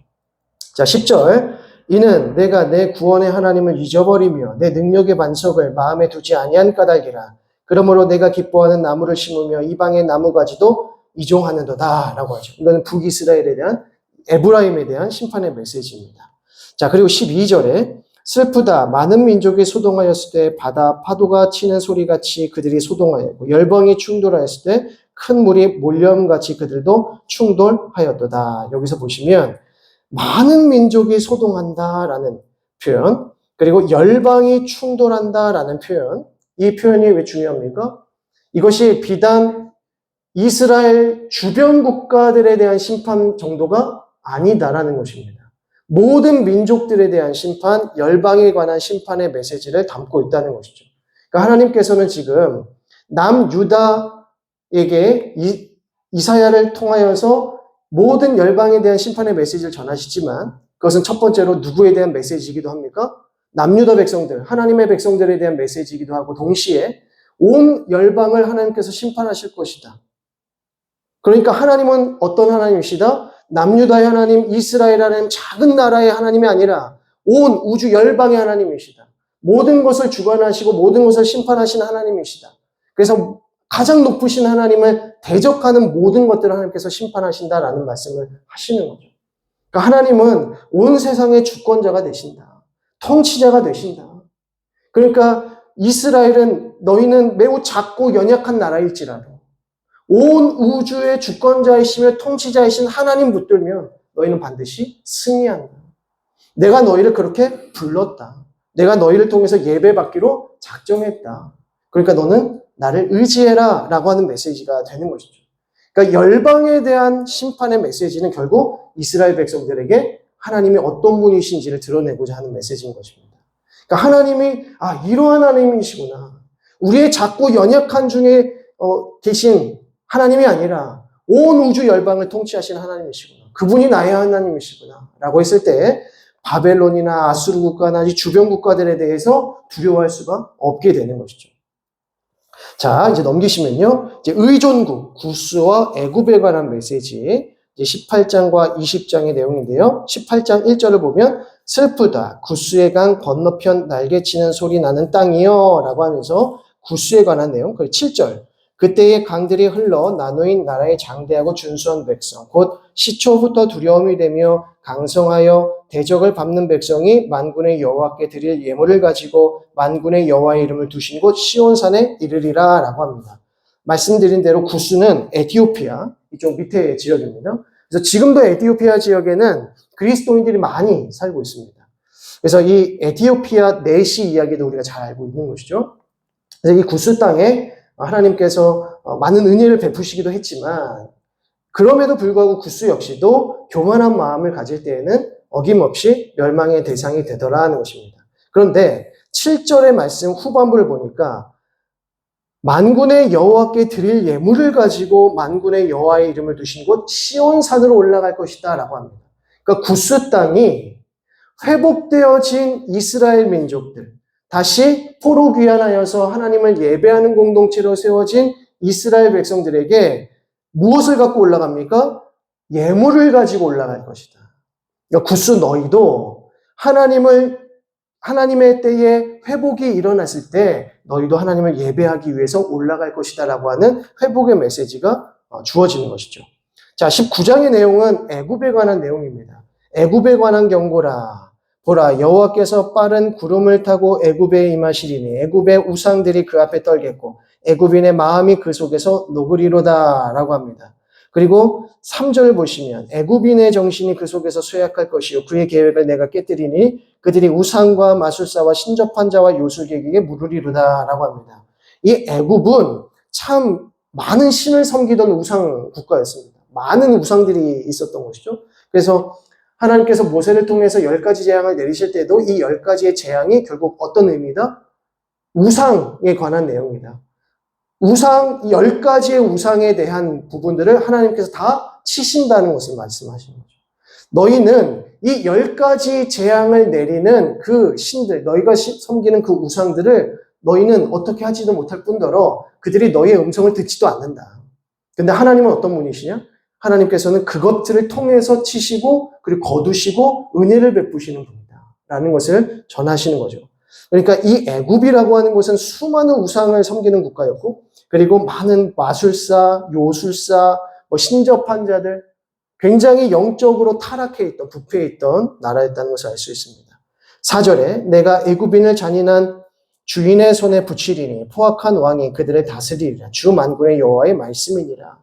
자, 10절. 이는 내가 내 구원의 하나님을 잊어버리며 내 능력의 반석을 마음에 두지 아니한 까닭이라. 그러므로 내가 기뻐하는 나무를 심으며 이방의 나무가지도 이종하는도다 라고 하죠. 이거는 북이스라엘에 대한 에브라임에 대한 심판의 메시지입니다. 자, 그리고 12절에 슬프다 많은 민족이 소동하였을 때 바다 파도가 치는 소리같이 그들이 소동하였고 열방이 충돌하였을 때 큰 물이 몰려옴같이 그들도 충돌하였도다. 여기서 보시면 많은 민족이 소동한다라는 표현, 그리고 열방이 충돌한다라는 표현, 이 표현이 왜 중요합니까? 이것이 비단 이스라엘 주변 국가들에 대한 심판 정도가 아니다라는 것입니다. 모든 민족들에 대한 심판, 열방에 관한 심판의 메시지를 담고 있다는 것이죠. 그러니까 하나님께서는 지금 남유다에게 이사야를 통하여서 모든 열방에 대한 심판의 메시지를 전하시지만 그것은 첫 번째로 누구에 대한 메시지이기도 합니까? 남유다 백성들, 하나님의 백성들에 대한 메시지이기도 하고 동시에 온 열방을 하나님께서 심판하실 것이다. 그러니까 하나님은 어떤 하나님이시다? 남유다의 하나님, 이스라엘 하나님, 작은 나라의 하나님이 아니라 온 우주 열방의 하나님이시다. 모든 것을 주관하시고 모든 것을 심판하시는 하나님이시다. 그래서 가장 높으신 하나님을 대적하는 모든 것들을 하나님께서 심판하신다라는 말씀을 하시는 거죠. 그러니까 하나님은 온 세상의 주권자가 되신다. 통치자가 되신다. 그러니까 이스라엘은 너희는 매우 작고 연약한 나라일지라도 온 우주의 주권자이시며 통치자이신 하나님 붙들면 너희는 반드시 승리한다. 내가 너희를 그렇게 불렀다. 내가 너희를 통해서 예배받기로 작정했다. 그러니까 너는 나를 의지해라 라고 하는 메시지가 되는 것이죠. 그러니까 열방에 대한 심판의 메시지는 결국 이스라엘 백성들에게 하나님이 어떤 분이신지를 드러내고자 하는 메시지인 것입니다. 그러니까 하나님이 이러한 하나님이시구나. 우리의 작고 연약한 중에 계신 하나님이 아니라 온 우주 열방을 통치하시는 하나님이시구나. 그분이 나의 하나님이시구나 라고 했을 때 바벨론이나 아수르 국가나 주변 국가들에 대해서 두려워할 수가 없게 되는 것이죠. 자, 이제 넘기시면요. 이제 의존국, 구스와 애굽에 관한 메시지, 이제 18장과 20장의 내용인데요. 18장 1절을 보면 슬프다. 구스의 강 건너편 날개치는 소리 나는 땅이요. 라고 하면서 구스에 관한 내용. 그리고 7절. 그때의 강들이 흘러 나누인 나라의 장대하고 준수한 백성, 곧 시초부터 두려움이 되며 강성하여 대적을 밟는 백성이 만군의 여호와께 드릴 예물을 가지고 만군의 여호와의 이름을 두신 곳 시온산에 이르리라 라고 합니다. 말씀드린 대로 구스는 에티오피아, 이쪽 밑에 지역입니다. 그래서 지금도 에티오피아 지역에는 그리스도인들이 많이 살고 있습니다. 그래서 이 에티오피아 내시 이야기도 우리가 잘 알고 있는 것이죠. 그래서 이 구스 땅에 하나님께서 많은 은혜를 베푸시기도 했지만 그럼에도 불구하고 구스 역시도 교만한 마음을 가질 때에는 어김없이 멸망의 대상이 되더라 하는 것입니다. 그런데 7절의 말씀 후반부를 보니까 만군의 여호와께 드릴 예물을 가지고 만군의 여호와의 이름을 두신 곳 시온산으로 올라갈 것이다 라고 합니다. 그러니까 구스 땅이 회복되어진 이스라엘 민족들, 다시 포로 귀환하여서 하나님을 예배하는 공동체로 세워진 이스라엘 백성들에게 무엇을 갖고 올라갑니까? 예물을 가지고 올라갈 것이다. 그러니까 구스 너희도 하나님의 때에 회복이 일어났을 때 너희도 하나님을 예배하기 위해서 올라갈 것이다 라고 하는 회복의 메시지가 주어지는 것이죠. 자, 19장의 내용은 애굽에 관한 내용입니다. 애굽에 관한 경고라. 보라, 여호와께서 빠른 구름을 타고 애굽에 임하시리니 애굽의 우상들이 그 앞에 떨겠고 애굽인의 마음이 그 속에서 녹으리로다 라고 합니다. 그리고 3절 보시면 애굽인의 정신이 그 속에서 쇠약할 것이요 그의 계획을 내가 깨뜨리니 그들이 우상과 마술사와 신접한 자와 요술객에게 물으리로다 라고 합니다. 이 애굽은 참 많은 신을 섬기던 우상 국가였습니다. 많은 우상들이 있었던 것이죠. 그래서 하나님께서 모세를 통해서 10가지 재앙을 내리실 때도 이 10가지의 재앙이 결국 어떤 의미다? 우상에 관한 내용이다. 우상, 10가지의 우상에 대한 부분들을 하나님께서 다 치신다는 것을 말씀하시는 거죠. 너희는 이 10가지 재앙을 내리는 그 신들, 너희가 섬기는 그 우상들을 너희는 어떻게 하지도 못할 뿐더러 그들이 너희의 음성을 듣지도 않는다. 근데 하나님은 어떤 분이시냐? 하나님께서는 그것들을 통해서 치시고 그리고 거두시고 은혜를 베푸시는 분이다. 라는 것을 전하시는 거죠. 그러니까 이 애굽이라고 하는 곳은 수많은 우상을 섬기는 국가였고 그리고 많은 마술사, 요술사, 신접한 자들, 굉장히 영적으로 타락해 있던, 부패해 있던 나라였다는 것을 알 수 있습니다. 4절에 내가 애굽인을 잔인한 주인의 손에 붙이리니 포악한 왕이 그들을 다스리리라. 주 만군의 여호와의 말씀이니라.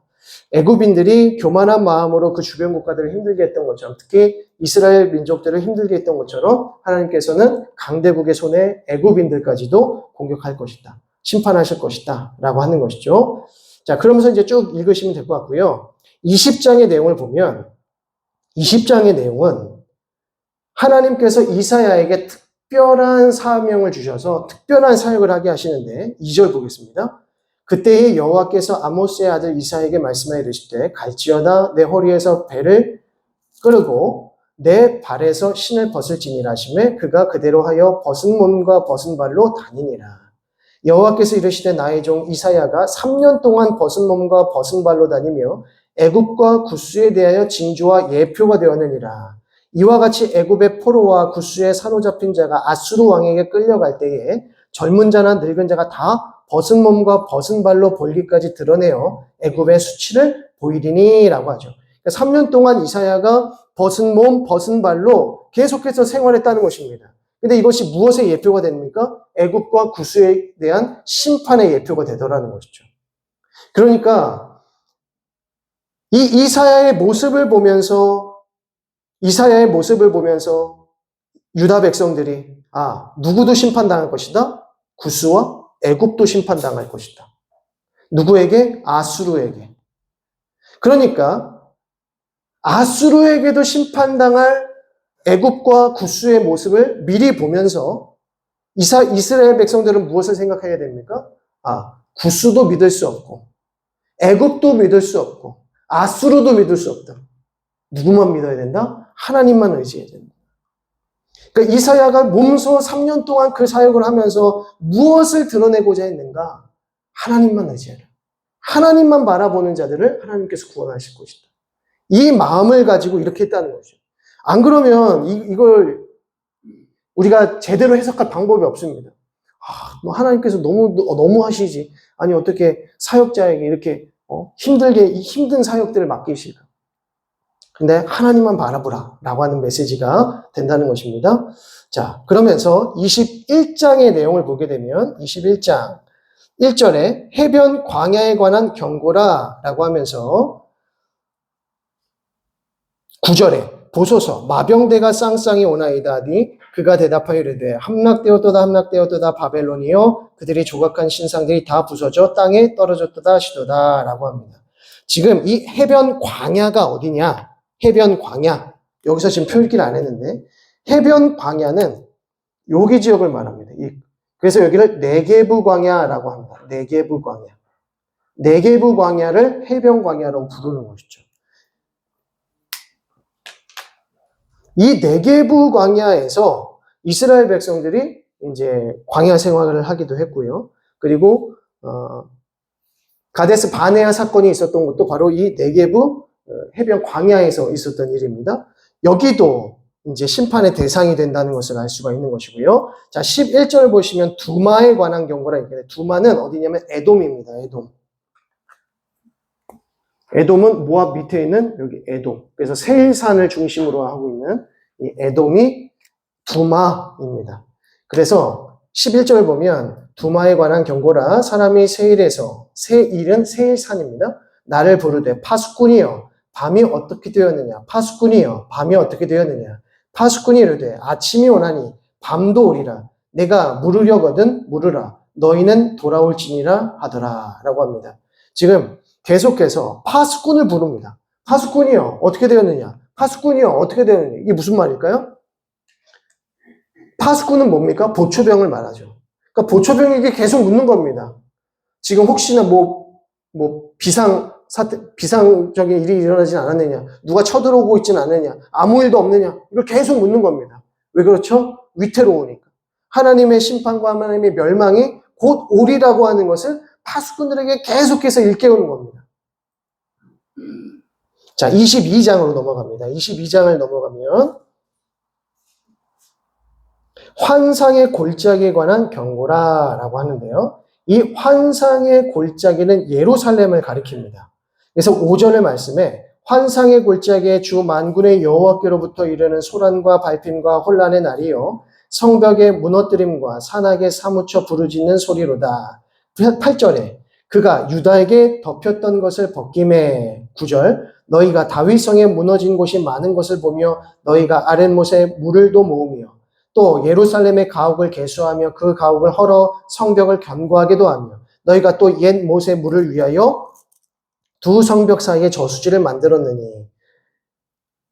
애굽인들이 교만한 마음으로 그 주변 국가들을 힘들게 했던 것처럼 특히 이스라엘 민족들을 힘들게 했던 것처럼 하나님께서는 강대국의 손에 애굽인들까지도 공격할 것이다. 심판하실 것이다. 라고 하는 것이죠. 자, 그러면서 이제 쭉 읽으시면 될 것 같고요. 20장의 내용을 보면 20장의 내용은 하나님께서 이사야에게 특별한 사명을 주셔서 특별한 사역을 하게 하시는데 2절 보겠습니다. 그때의 여호와께서 아모스의 아들 이사야에게 말씀하여 이르시되 갈지어다 내 허리에서 배를 끌고 내 발에서 신을 벗을지니라 하시매 그가 그대로 하여 벗은 몸과 벗은 발로 다니니라. 여호와께서 이르시되 나의 종 이사야가 3년 동안 벗은 몸과 벗은 발로 다니며 애굽과 구스에 대하여 징조와 예표가 되었느니라. 이와 같이 애굽의 포로와 구스에 사로잡힌 자가 아수르 왕에게 끌려갈 때에 젊은 자나 늙은 자가 다 벗은 몸과 벗은 발로 볼기까지 드러내어 애굽의 수치를 보이리니 라고 하죠. 그러니까 3년 동안 이사야가 벗은 몸, 벗은 발로 계속해서 생활했다는 것입니다. 근데 이것이 무엇의 예표가 됩니까? 애굽과 구스에 대한 심판의 예표가 되더라는 것이죠. 그러니까 이 이사야의 모습을 보면서 유다 백성들이 누구도 심판당할 것이다. 구스와 애굽도 심판당할 것이다. 누구에게? 아수르에게. 그러니까 아수르에게도 심판당할 애굽과 구스의 모습을 미리 보면서 이스라엘 백성들은 무엇을 생각해야 됩니까? 구스도 믿을 수 없고 애굽도 믿을 수 없고 아수르도 믿을 수 없다. 누구만 믿어야 된다? 하나님만 의지해야 된다. 그러니까 이사야가 몸소 3년 동안 그 사역을 하면서 무엇을 드러내고자 했는가? 하나님만 의지하라. 하나님만 바라보는 자들을 하나님께서 구원하실 것이다. 이 마음을 가지고 이렇게 했다는 거죠. 안 그러면 이걸 우리가 제대로 해석할 방법이 없습니다. 하나님께서 너무 하시지. 아니 어떻게 사역자에게 이렇게 힘든 사역들을 맡기실까? 근데 하나님만 바라보라 라고 하는 메시지가 된다는 것입니다. 자, 그러면서 21장의 내용을 보게 되면 21장 1절에 해변 광야에 관한 경고라 라고 하면서 9절에 보소서 마병대가 쌍쌍이 오나이다 하니 그가 대답하여 이르되 함락되었도다 바벨론이여 그들이 조각한 신상들이 다 부서져 땅에 떨어졌도다 하시도다 라고 합니다. 지금 이 해변 광야가 어디냐? 해변 광야. 여기서 지금 표기를 안 했는데 해변 광야는 여기 지역을 말합니다. 그래서 여기를 네게부 광야라고 합니다. 네게부 광야. 네게부 광야를 해변 광야라고 부르는 것이죠. 이 네게부 광야에서 이스라엘 백성들이 이제 광야 생활을 하기도 했고요. 그리고 가데스 바네아 사건이 있었던 것도 바로 이 네게부 해변 광야에서 있었던 일입니다. 여기도 이제 심판의 대상이 된다는 것을 알 수가 있는 것이고요. 자, 11절 보시면 두마에 관한 경고라 있는데 두마는 어디냐면 에돔입니다. 에돔은 모압 밑에 있는 여기 에돔. 그래서 세일산을 중심으로 하고 있는 이 에돔이 두마입니다. 그래서 11절 보면 두마에 관한 경고라 사람이 세일은 세일산입니다. 나를 부르되 파수꾼이여 밤이 어떻게 되었느냐 파수꾼이여 밤이 어떻게 되었느냐 파수꾼이 이르되 아침이 오나니 밤도 오리라 내가 물으려거든 물으라 너희는 돌아올지니라 하더라 라고 합니다. 지금 계속해서 파수꾼을 부릅니다. 파수꾼이여 어떻게 되었느냐 파수꾼이여 어떻게 되었느냐 이게 무슨 말일까요? 파수꾼은 뭡니까? 보초병을 말하죠. 그러니까 보초병에게 계속 묻는 겁니다. 지금 혹시나 비상적인 일이 일어나진 않았느냐? 누가 쳐들어오고 있진 않느냐? 아무 일도 없느냐? 이걸 계속 묻는 겁니다. 왜 그렇죠? 위태로우니까. 하나님의 심판과 하나님의 멸망이 곧 오리라고 하는 것을 파수꾼들에게 계속해서 일깨우는 겁니다. 자, 22장으로 넘어갑니다. 22장을 넘어가면 환상의 골짜기에 관한 경고라라고 하는데요. 이 환상의 골짜기는 예루살렘을 가리킵니다. 그래서 5절의 말씀에 환상의 골짜기에 주 만군의 여호와께로부터 이르는 소란과 발핌과 혼란의 날이요 성벽의 무너뜨림과 산악에 사무쳐 부르짖는 소리로다. 8절에 그가 유다에게 덮였던 것을 벗김에 9절 너희가 다윗성에 무너진 곳이 많은 것을 보며 너희가 아랫못에 물을도 모으며 또 예루살렘의 가옥을 개수하며 그 가옥을 헐어 성벽을 견고하게도 하며 너희가 또 옛 못의 물을 위하여 두 성벽 사이에 저수지를 만들었느니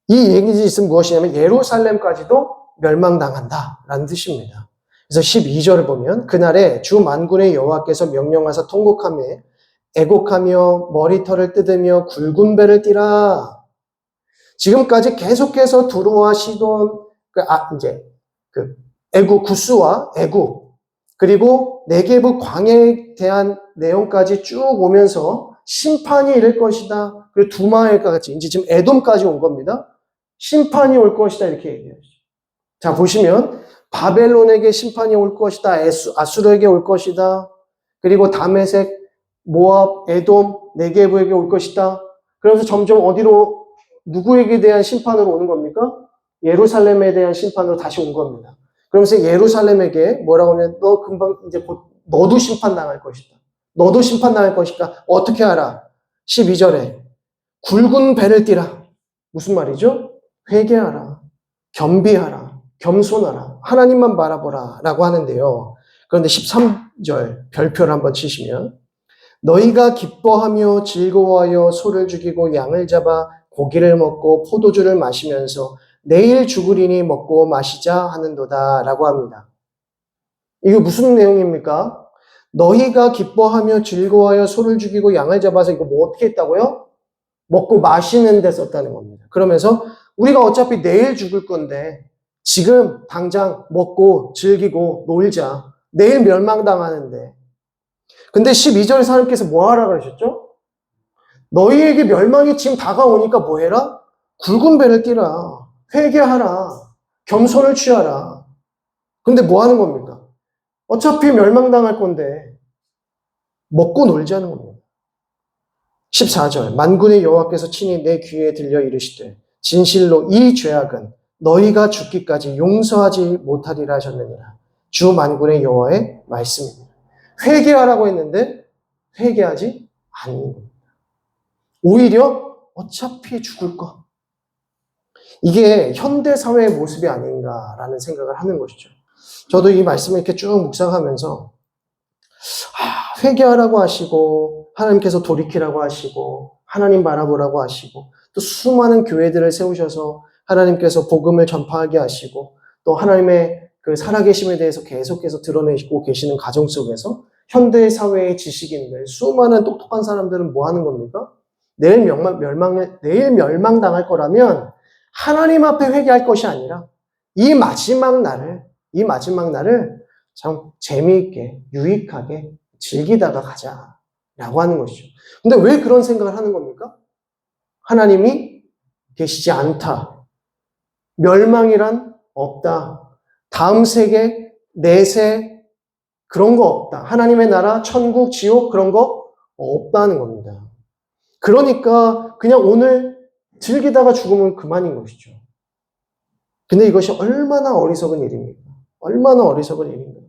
이 얘기는 무엇이냐면 예루살렘까지도 멸망당한다라는 뜻입니다. 그래서 12절을 보면 그날에 주 만군의 여호와께서 명령하사 통곡하며 애곡하며 머리털을 뜯으며 굵은 배를 띠라. 지금까지 계속해서 두로와 시돈 애국 구스와 애국 그리고 네게브 광야에 대한 내용까지 쭉 오면서 심판이 이를 것이다. 그리고 두마엘과 같이 이제 지금 에돔까지 온 겁니다. 심판이 올 것이다 이렇게 얘기해요. 자 보시면 바벨론에게 심판이 올 것이다. 아수르에게 올 것이다. 그리고 다메섹, 모압, 에돔, 네게브에게 올 것이다. 그러면서 점점 어디로 누구에게 대한 심판으로 오는 겁니까? 예루살렘에 대한 심판으로 다시 온 겁니다. 그러면서 예루살렘에게 뭐라고 하면 너 금방 이제 곧 너도 심판당할 것이다. 너도 심판당할 것이다. 어떻게 하라? 12절에 굵은 배를 띠라. 무슨 말이죠? 회개하라. 겸비하라. 겸손하라. 하나님만 바라보라. 라고 하는데요. 그런데 13절 별표를 한번 치시면 너희가 기뻐하며 즐거워하여 소를 죽이고 양을 잡아 고기를 먹고 포도주를 마시면서 내일 죽으리니 먹고 마시자 하는도다 라고 합니다. 이거 무슨 내용입니까? 너희가 기뻐하며 즐거워하여 소를 죽이고 양을 잡아서 이거 뭐 어떻게 했다고요? 먹고 마시는 데 썼다는 겁니다. 그러면서 우리가 어차피 내일 죽을 건데 지금 당장 먹고 즐기고 놀자. 내일 멸망당하는데. 근데 12절에 하나님께서 뭐 하라 그러셨죠? 너희에게 멸망이 지금 다가오니까 뭐 해라? 굵은 배를 띠라. 회개하라. 겸손을 취하라. 근데 뭐 하는 겁니까? 어차피 멸망당할 건데 먹고 놀자는 겁니다. 14절 만군의 여호와께서 친히 내 귀에 들려 이르시되 진실로 이 죄악은 너희가 죽기까지 용서하지 못하리라 하셨느니라. 주 만군의 여호와의 말씀입니다. 회개하라고 했는데 회개하지 않는 겁니다. 오히려 어차피 죽을 거. 이게 현대사회의 모습이 아닌가라는 생각을 하는 것이죠. 저도 이 말씀을 이렇게 쭉 묵상하면서 회개하라고 하시고 하나님께서 돌이키라고 하시고 하나님 바라보라고 하시고 또 수많은 교회들을 세우셔서 하나님께서 복음을 전파하게 하시고 또 하나님의 그 살아계심에 대해서 계속해서 드러내시고 계시는 가정 속에서 현대사회의 지식인들 수많은 똑똑한 사람들은 뭐 하는 겁니까? 내일 멸망당할 거라면 하나님 앞에 회개할 것이 아니라 이 마지막 날을 참 재미있게 유익하게 즐기다가 가자라고 하는 것이죠. 근데 왜 그런 생각을 하는 겁니까? 하나님이 계시지 않다. 멸망이란 없다. 다음 세계, 내세 그런 거 없다. 하나님의 나라, 천국, 지옥 그런 거 없다는 겁니다. 그러니까 그냥 오늘 즐기다가 죽으면 그만인 것이죠. 근데 이것이 얼마나 어리석은 일입니까? 얼마나 어리석은 일인가?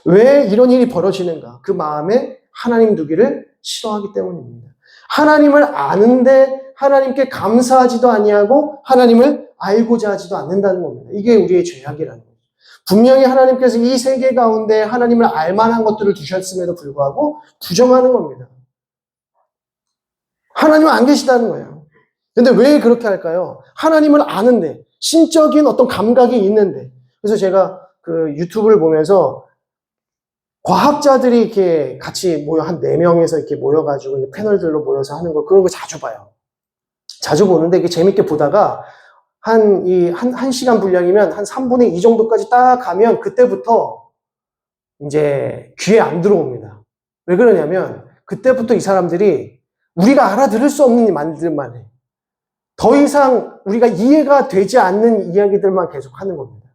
왜 이런 일이 벌어지는가? 그 마음에 하나님 두기를 싫어하기 때문입니다. 하나님을 아는데 하나님께 감사하지도 아니하고 하나님을 알고자 하지도 않는다는 겁니다. 이게 우리의 죄악이라는 거죠. 분명히 하나님께서 이 세계 가운데 하나님을 알만한 것들을 두셨음에도 불구하고 부정하는 겁니다. 하나님은 안 계시다는 거예요. 근데 왜 그렇게 할까요? 하나님을 아는데, 신적인 어떤 감각이 있는데. 그래서 제가 그 유튜브를 보면서 과학자들이 이렇게 같이 모여, 한 4명에서 이렇게 모여가지고 패널들로 모여서 하는 거, 그런 거 자주 봐요. 자주 보는데 이게 재밌게 보다가 한 시간 분량이면 한 3분의 2 정도까지 딱 가면 그때부터 이제 귀에 안 들어옵니다. 왜 그러냐면 그때부터 이 사람들이 우리가 알아들을 수 없는 말들만 해. 더 이상 우리가 이해가 되지 않는 이야기들만 계속 하는 겁니다.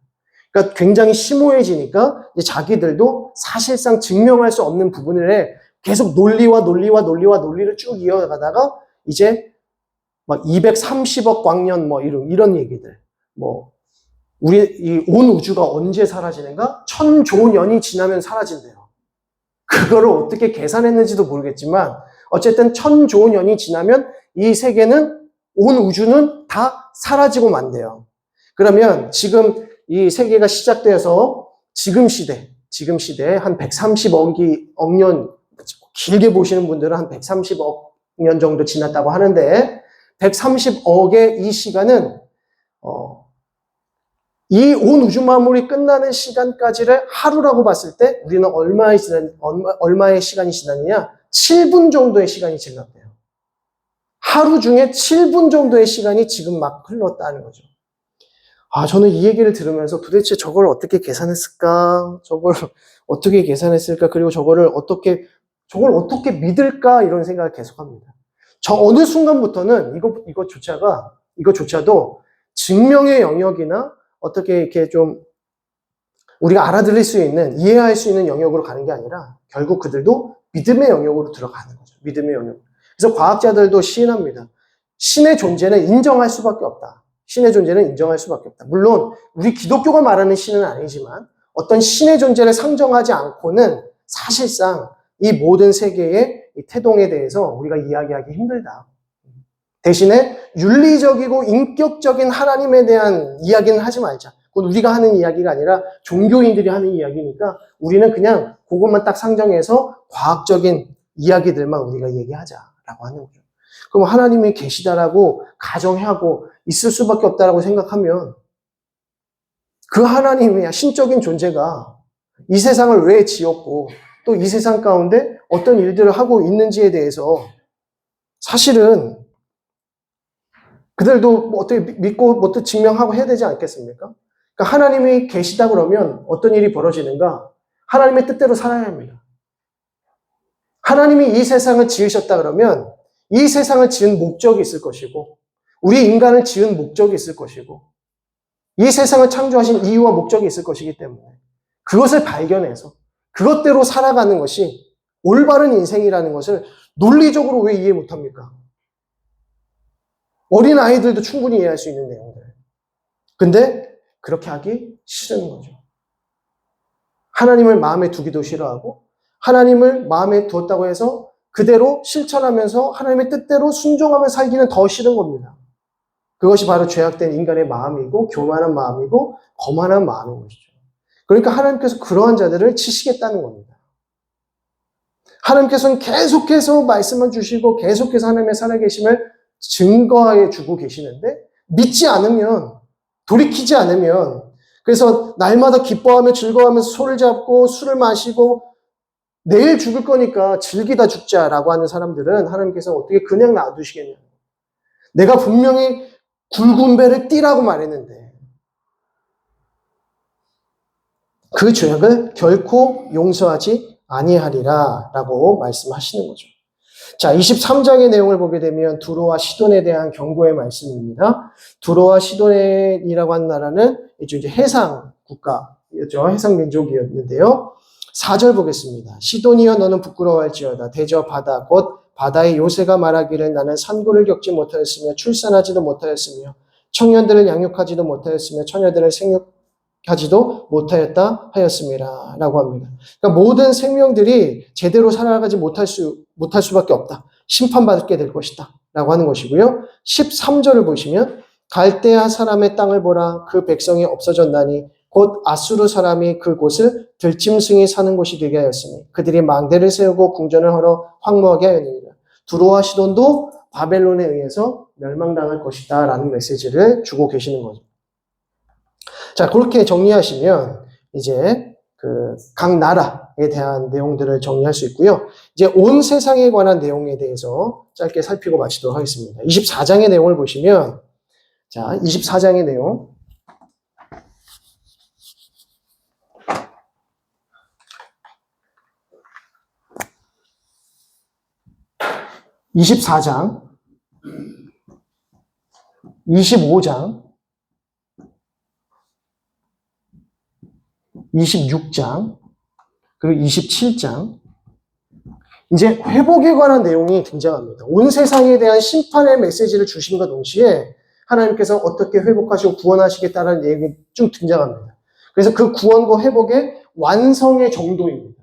그러니까 굉장히 심오해지니까 이제 자기들도 사실상 증명할 수 없는 부분을 해 계속 논리를 쭉 이어가다가 이제 막 230억 광년 뭐 이런 얘기들, 뭐 우리 이 온 우주가 언제 사라지는가? 1000조 년이 지나면 사라진대요. 그거를 어떻게 계산했는지도 모르겠지만 어쨌든 1000조 년이 지나면 이 세계는, 온 우주는 다 사라지고 만대요. 그러면 지금 이 세계가 시작돼서 지금 시대에 한 130억 년, 길게 보시는 분들은 한 130억 년 정도 지났다고 하는데 130억의 이 시간은 이 온 우주 만물이 끝나는 시간까지를 하루라고 봤을 때 우리는 얼마의 시간이 지났느냐? 7분 정도의 시간이 지났대요. 하루 중에 7분 정도의 시간이 지금 막 흘렀다는 거죠. 저는 이 얘기를 들으면서 도대체 저걸 어떻게 계산했을까? 그리고 저걸 어떻게 믿을까? 이런 생각을 계속합니다. 저 어느 순간부터는 이거조차도 증명의 영역이나 어떻게 이렇게 좀 우리가 알아들을 수 있는, 이해할 수 있는 영역으로 가는 게 아니라 결국 그들도 믿음의 영역으로 들어가는 거죠. 믿음의 영역. 그래서 과학자들도 시인합니다. 신의 존재는 인정할 수밖에 없다. 물론 우리 기독교가 말하는 신은 아니지만 어떤 신의 존재를 상정하지 않고는 사실상 이 모든 세계의 이 태동에 대해서 우리가 이야기하기 힘들다. 대신에 윤리적이고 인격적인 하나님에 대한 이야기는 하지 말자. 그건 우리가 하는 이야기가 아니라 종교인들이 하는 이야기니까 우리는 그냥 그것만 딱 상정해서 과학적인 이야기들만 우리가 얘기하자라고 하는 거죠. 그럼 하나님이 계시다라고 가정하고 있을 수밖에 없다라고 생각하면 그 하나님의 신적인 존재가 이 세상을 왜 지었고 또 이 세상 가운데 어떤 일들을 하고 있는지에 대해서 사실은 그들도 뭐 어떻게 믿고 뭐 또 증명하고 해야 되지 않겠습니까? 그러니까 하나님이 계시다 그러면 어떤 일이 벌어지는가? 하나님의 뜻대로 살아야 합니다. 하나님이 이 세상을 지으셨다 그러면 이 세상을 지은 목적이 있을 것이고 우리 인간을 지은 목적이 있을 것이고 이 세상을 창조하신 이유와 목적이 있을 것이기 때문에 그것을 발견해서 그것대로 살아가는 것이 올바른 인생이라는 것을 논리적으로 왜 이해 못합니까? 어린 아이들도 충분히 이해할 수 있는 내용들. 근데 그렇게 하기 싫은 거죠. 하나님을 마음에 두기도 싫어하고 하나님을 마음에 두었다고 해서 그대로 실천하면서 하나님의 뜻대로 순종하며 살기는 더 싫은 겁니다. 그것이 바로 죄악된 인간의 마음이고 교만한 마음이고 거만한 마음인 것이죠. 그러니까 하나님께서 그러한 자들을 치시겠다는 겁니다. 하나님께서는 계속해서 말씀을 주시고 계속해서 하나님의 살아계심을 증거해 주고 계시는데 믿지 않으면, 돌이키지 않으면, 그래서 날마다 기뻐하며 즐거워하면서 손을 잡고 술을 마시고 내일 죽을 거니까 즐기다 죽자라고 하는 사람들은 하나님께서 어떻게 그냥 놔두시겠냐. 내가 분명히 굵은 배를 띠라고 말했는데 그 죄악을 결코 용서하지 아니하리라 라고 말씀하시는 거죠. 자, 23장의 내용을 보게 되면 두로와 시돈에 대한 경고의 말씀입니다. 두로와 시돈이라고 하는 나라는 이제 해상 국가였죠. 해상 민족이었는데요. 4절 보겠습니다. 시돈이여 너는 부끄러워할지어다. 대저 바다 곧 바다의 요새가 말하기를 나는 산고를 겪지 못하였으며 출산하지도 못하였으며 청년들을 양육하지도 못하였으며 처녀들을 생육하지도 못하였다 하였습니다. 라고 합니다. 그러니까 모든 생명들이 제대로 살아가지 못할 수밖에 없다. 심판받게 될 것이다. 라고 하는 것이고요. 13절을 보시면 갈대아 사람의 땅을 보라. 그 백성이 없어졌나니 곧 아수르 사람이 그곳을 들짐승이 사는 곳이 되게 하였으니 그들이 망대를 세우고 궁전을 헐어 황무하게 하였느니라. 두로와 시돈도 바벨론에 의해서 멸망당할 것이다 라는 메시지를 주고 계시는 거죠. 자, 그렇게 정리하시면 이제 각 나라, 대한 내용들을 정리할 수 있고요. 이제 온 세상에 관한 내용에 대해서 짧게 살피고 마치도록 하겠습니다. 24장의 내용을 보시면, 자, 24장의 내용. 24장, 25장, 26장, 그리고 27장. 이제 회복에 관한 내용이 등장합니다. 온 세상에 대한 심판의 메시지를 주심과 동시에 하나님께서 어떻게 회복하시고 구원하시겠다는 내용이 쭉 등장합니다. 그래서 그 구원과 회복의 완성의 정도입니다.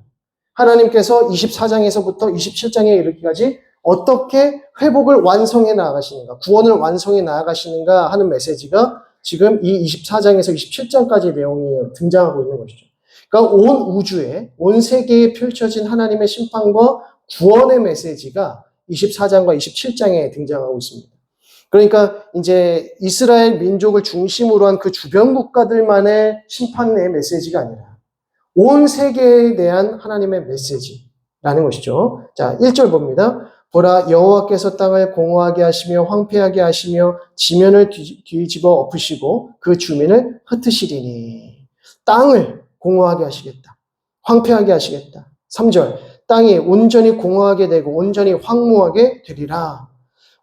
하나님께서 24장에서부터 27장에 이르기까지 어떻게 회복을 완성해 나아가시는가, 구원을 완성해 나아가시는가 하는 메시지가 지금 이 24장에서 27장까지 내용이 등장하고 있는 것이죠. 그러니까 온 우주에, 온 세계에 펼쳐진 하나님의 심판과 구원의 메시지가 24장과 27장에 등장하고 있습니다. 그러니까 이제 이스라엘 민족을 중심으로 한 그 주변 국가들만의 심판의 메시지가 아니라 온 세계에 대한 하나님의 메시지라는 것이죠. 자, 1절 봅니다. 보라, 여호와께서 땅을 공허하게 하시며 황폐하게 하시며 지면을 뒤집어 엎으시고 그 주민을 흩으시리니. 땅을 공허하게 하시겠다. 황폐하게 하시겠다. 3절, 땅이 온전히 공허하게 되고 온전히 황무하게 되리라.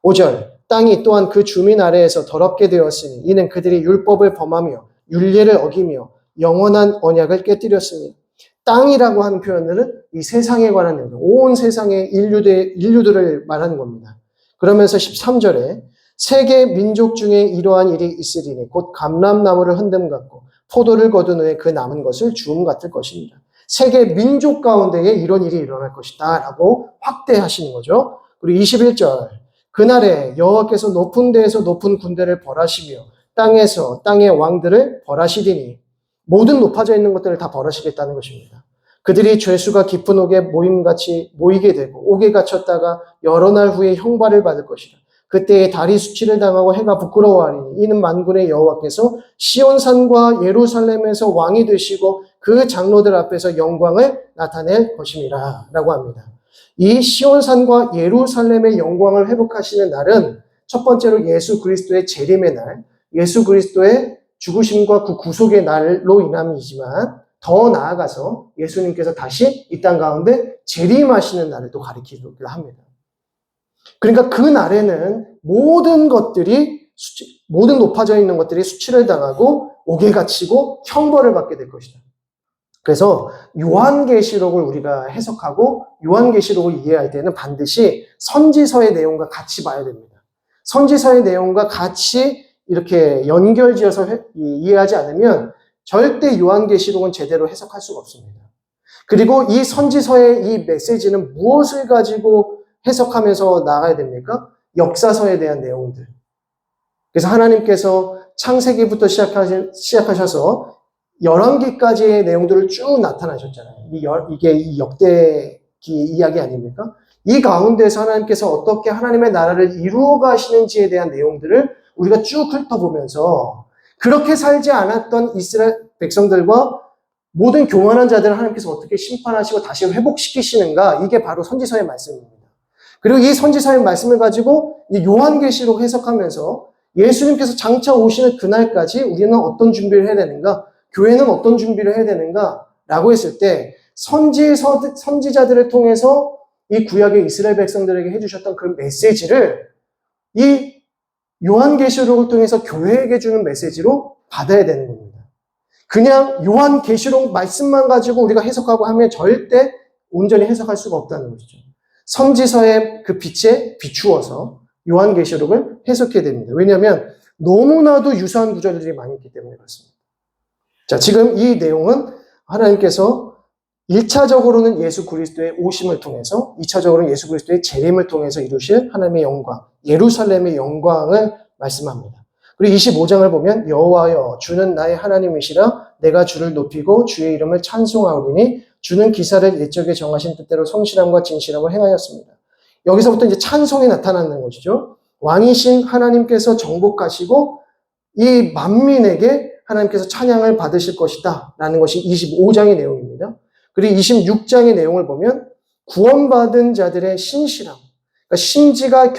5절, 땅이 또한 그 주민 아래에서 더럽게 되었으니 이는 그들이 율법을 범하며 율례를 어기며 영원한 언약을 깨뜨렸으니. 땅이라고 하는 표현들은 이 세상에 관한 내용, 온 세상의 인류들을 말하는 겁니다. 그러면서 13절에 세계 민족 중에 이러한 일이 있으리니 곧 감람나무를 흔듦 같고 포도를 거둔 후에 그 남은 것을 주움 같을 것입니다. 세계 민족 가운데에 이런 일이 일어날 것이다 라고 확대하시는 거죠. 그리고 21절, 그날에 여호와께서 높은 데에서 높은 군대를 벌하시며 땅에서 땅의 왕들을 벌하시리니. 모든 높아져 있는 것들을 다 벌하시겠다는 것입니다. 그들이 죄수가 깊은 옥에 모임같이 모이게 되고 옥에 갇혔다가 여러 날 후에 형벌을 받을 것이다. 그때에 달이 수치를 당하고 해가 부끄러워하리니 이는 만군의 여호와께서 시온산과 예루살렘에서 왕이 되시고 그 장로들 앞에서 영광을 나타낼 것임이라 라고 합니다. 이 시온산과 예루살렘의 영광을 회복하시는 날은 첫 번째로 예수 그리스도의 재림의 날, 예수 그리스도의 죽으심과 그 구속의 날로 인함이지만 더 나아가서 예수님께서 다시 이 땅 가운데 재림하시는 날을 또 가리키기도 합니다. 그러니까 그 날에는 모든 높아져 있는 것들이 수치를 당하고 옥에 갇히고 형벌을 받게 될 것이다. 그래서 요한계시록을 우리가 해석하고 요한계시록을 이해할 때는 반드시 선지서의 내용과 같이 봐야 됩니다. 선지서의 내용과 같이 이렇게 연결지어서 이해하지 않으면 절대 요한계시록은 제대로 해석할 수가 없습니다. 그리고 이 선지서의 이 메시지는 무엇을 가지고 해석하면서 나가야 됩니까? 역사서에 대한 내용들. 그래서 하나님께서 창세기부터 시작하셔서 열왕기까지의 내용들을 쭉 나타나셨잖아요. 이게 이 역대기 이야기 아닙니까? 이 가운데서 하나님께서 어떻게 하나님의 나라를 이루어 가시는지에 대한 내용들을 우리가 쭉 훑어보면서 그렇게 살지 않았던 이스라엘 백성들과 모든 교만한 자들을 하나님께서 어떻게 심판하시고 다시 회복시키시는가, 이게 바로 선지서의 말씀입니다. 그리고 이 선지서의 말씀을 가지고 요한계시록 해석하면서 예수님께서 장차 오시는 그날까지 우리는 어떤 준비를 해야 되는가, 교회는 어떤 준비를 해야 되는가 라고 했을 때 선지자들을 통해서 이 구약의 이스라엘 백성들에게 해주셨던 그 메시지를 이 요한계시록을 통해서 교회에게 주는 메시지로 받아야 되는 겁니다. 그냥 요한계시록 말씀만 가지고 우리가 해석하고 하면 절대 온전히 해석할 수가 없다는 것이죠. 선지서의 그 빛에 비추어서 요한계시록을 해석해야 됩니다. 왜냐하면 너무나도 유사한 구절들이 많이 있기 때문에 그렇습니다. 자, 지금 이 내용은 하나님께서 1차적으로는 예수 그리스도의 오심을 통해서, 2차적으로는 예수 그리스도의 재림을 통해서 이루실 하나님의 영광, 예루살렘의 영광을 말씀합니다. 그리고 25장을 보면 여호와여 주는 나의 하나님이시라 내가 주를 높이고 주의 이름을 찬송하오리니 주는 기사를 옛적에 정하신 뜻대로 성실함과 진실함을 행하였습니다. 여기서부터 이제 찬송이 나타나는 것이죠. 왕이신 하나님께서 정복하시고 이 만민에게 하나님께서 찬양을 받으실 것이다 라는 것이 25장의 내용입니다. 그리고 26장의 내용을 보면 구원받은 자들의 신실함, 그러니까 심지가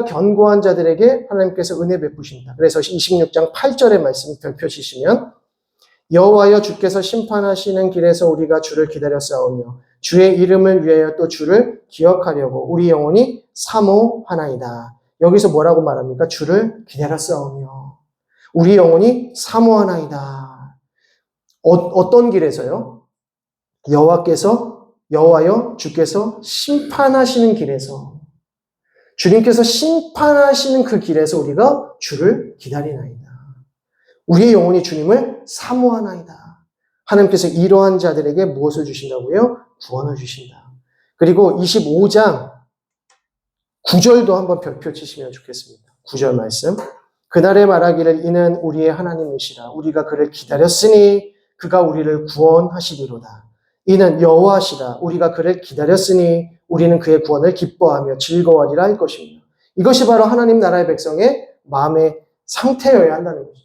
견고한 자들에게 하나님께서 은혜 베푸신다. 그래서 26장 8절의 말씀 펼쳐주시면 여호와여 주께서 심판하시는 길에서 우리가 주를 기다려 싸우며 주의 이름을 위하여 또 주를 기억하려고 우리 영혼이 사모하나이다. 여기서 뭐라고 말합니까? 주를 기다려 싸우며 우리 영혼이 사모하나이다. 어떤 길에서요? 여호와여 주께서 심판하시는 길에서, 주님께서 심판하시는 그 길에서 우리가 주를 기다리나이다. 우리의 영혼이 주님을 사모하나이다. 하나님께서 이러한 자들에게 무엇을 주신다고요? 구원을 주신다. 그리고 25장 9절도 한번 별표 치시면 좋겠습니다. 9절 말씀. 그날에 말하기를 이는 우리의 하나님이시라. 우리가 그를 기다렸으니 그가 우리를 구원하시리로다. 이는 여호와시라. 우리가 그를 기다렸으니 우리는 그의 구원을 기뻐하며 즐거워하리라 할 것입니다. 이것이 바로 하나님 나라의 백성의 마음의 상태여야 한다는 거죠.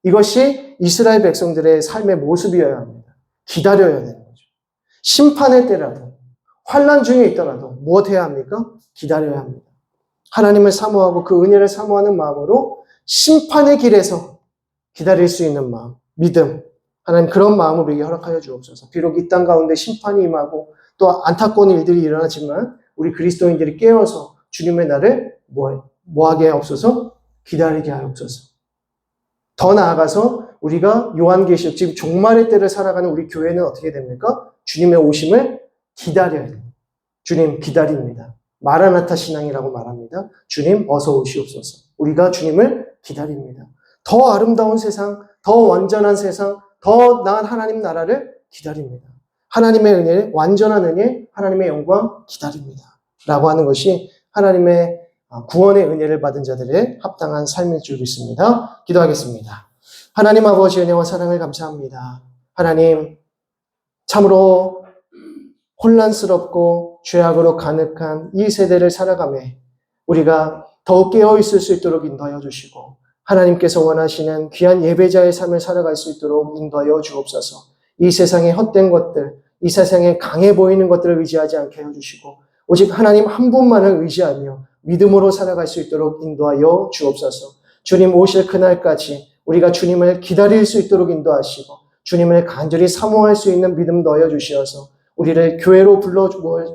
이것이 이스라엘 백성들의 삶의 모습이어야 합니다. 기다려야 되는 거죠. 심판의 때라도, 환난 중에 있더라도 무엇 해야 합니까? 기다려야 합니다. 하나님을 사모하고 그 은혜를 사모하는 마음으로 심판의 길에서 기다릴 수 있는 마음, 믿음, 하나님 그런 마음을 우리에게 허락하여 주옵소서. 비록 이 땅 가운데 심판이 임하고 또 안타까운 일들이 일어나지만 우리 그리스도인들이 깨어서 주님의 날을 뭐하게 하옵소서? 기다리게 하옵소서. 더 나아가서 우리가 요한계시록, 지금 종말의 때를 살아가는 우리 교회는 어떻게 됩니까? 주님의 오심을 기다려야 돼요. 주님 기다립니다. 마라나타 신앙이라고 말합니다. 주님 어서 오시옵소서. 우리가 주님을 기다립니다. 더 아름다운 세상, 더 완전한 세상, 더 나은 하나님 나라를 기다립니다. 하나님의 은혜, 완전한 은혜, 하나님의 영광 기다립니다. 라고 하는 것이 하나님의 구원의 은혜를 받은 자들의 합당한 삶일 줄 믿습니다. 기도하겠습니다. 하나님 아버지 은혜와 사랑을 감사합니다. 하나님 참으로 혼란스럽고 죄악으로 가득한 이 세대를 살아가매 우리가 더욱 깨어있을 수 있도록 인도하여 주시고 하나님께서 원하시는 귀한 예배자의 삶을 살아갈 수 있도록 인도하여 주옵소서. 이 세상의 헛된 것들, 이 세상에 강해 보이는 것들을 의지하지 않게 해주시고 오직 하나님 한 분만을 의지하며 믿음으로 살아갈 수 있도록 인도하여 주옵소서. 주님 오실 그날까지 우리가 주님을 기다릴 수 있도록 인도하시고 주님을 간절히 사모할 수 있는 믿음 넣어 주시어서 우리를 교회로 불러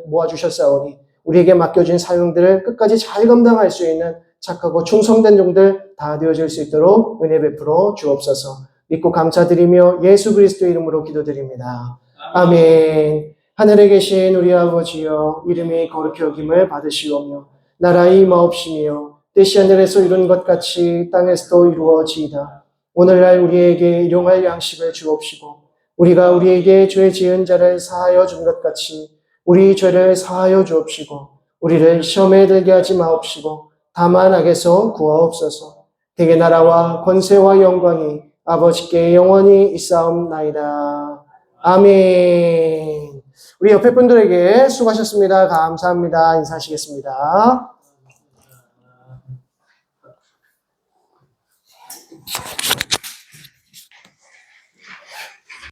모아주셨사오니 우리에게 맡겨진 사용들을 끝까지 잘 감당할 수 있는 착하고 충성된 종들 다 되어질 수 있도록 은혜 베풀어 주옵소서. 믿고 감사드리며 예수 그리스도의 이름으로 기도드립니다. 아멘. 하늘에 계신 우리 아버지여 이름이 거룩히 여김을 받으시오며 나라의 임하옵시며 뜻이 하늘에서 이룬 것 같이 땅에서도 이루어지이다. 오늘날 우리에게 일용할 양식을 주옵시고 우리가 우리에게 죄 지은 자를 사하여 준 것 같이 우리 죄를 사하여 주옵시고 우리를 시험에 들게 하지 마옵시고 다만 악에서 구하옵소서. 대개 나라와 권세와 영광이 아버지께 영원히 있사옵나이다. 아멘. 우리 옆에 분들에게 수고하셨습니다. 감사합니다. 인사하시겠습니다.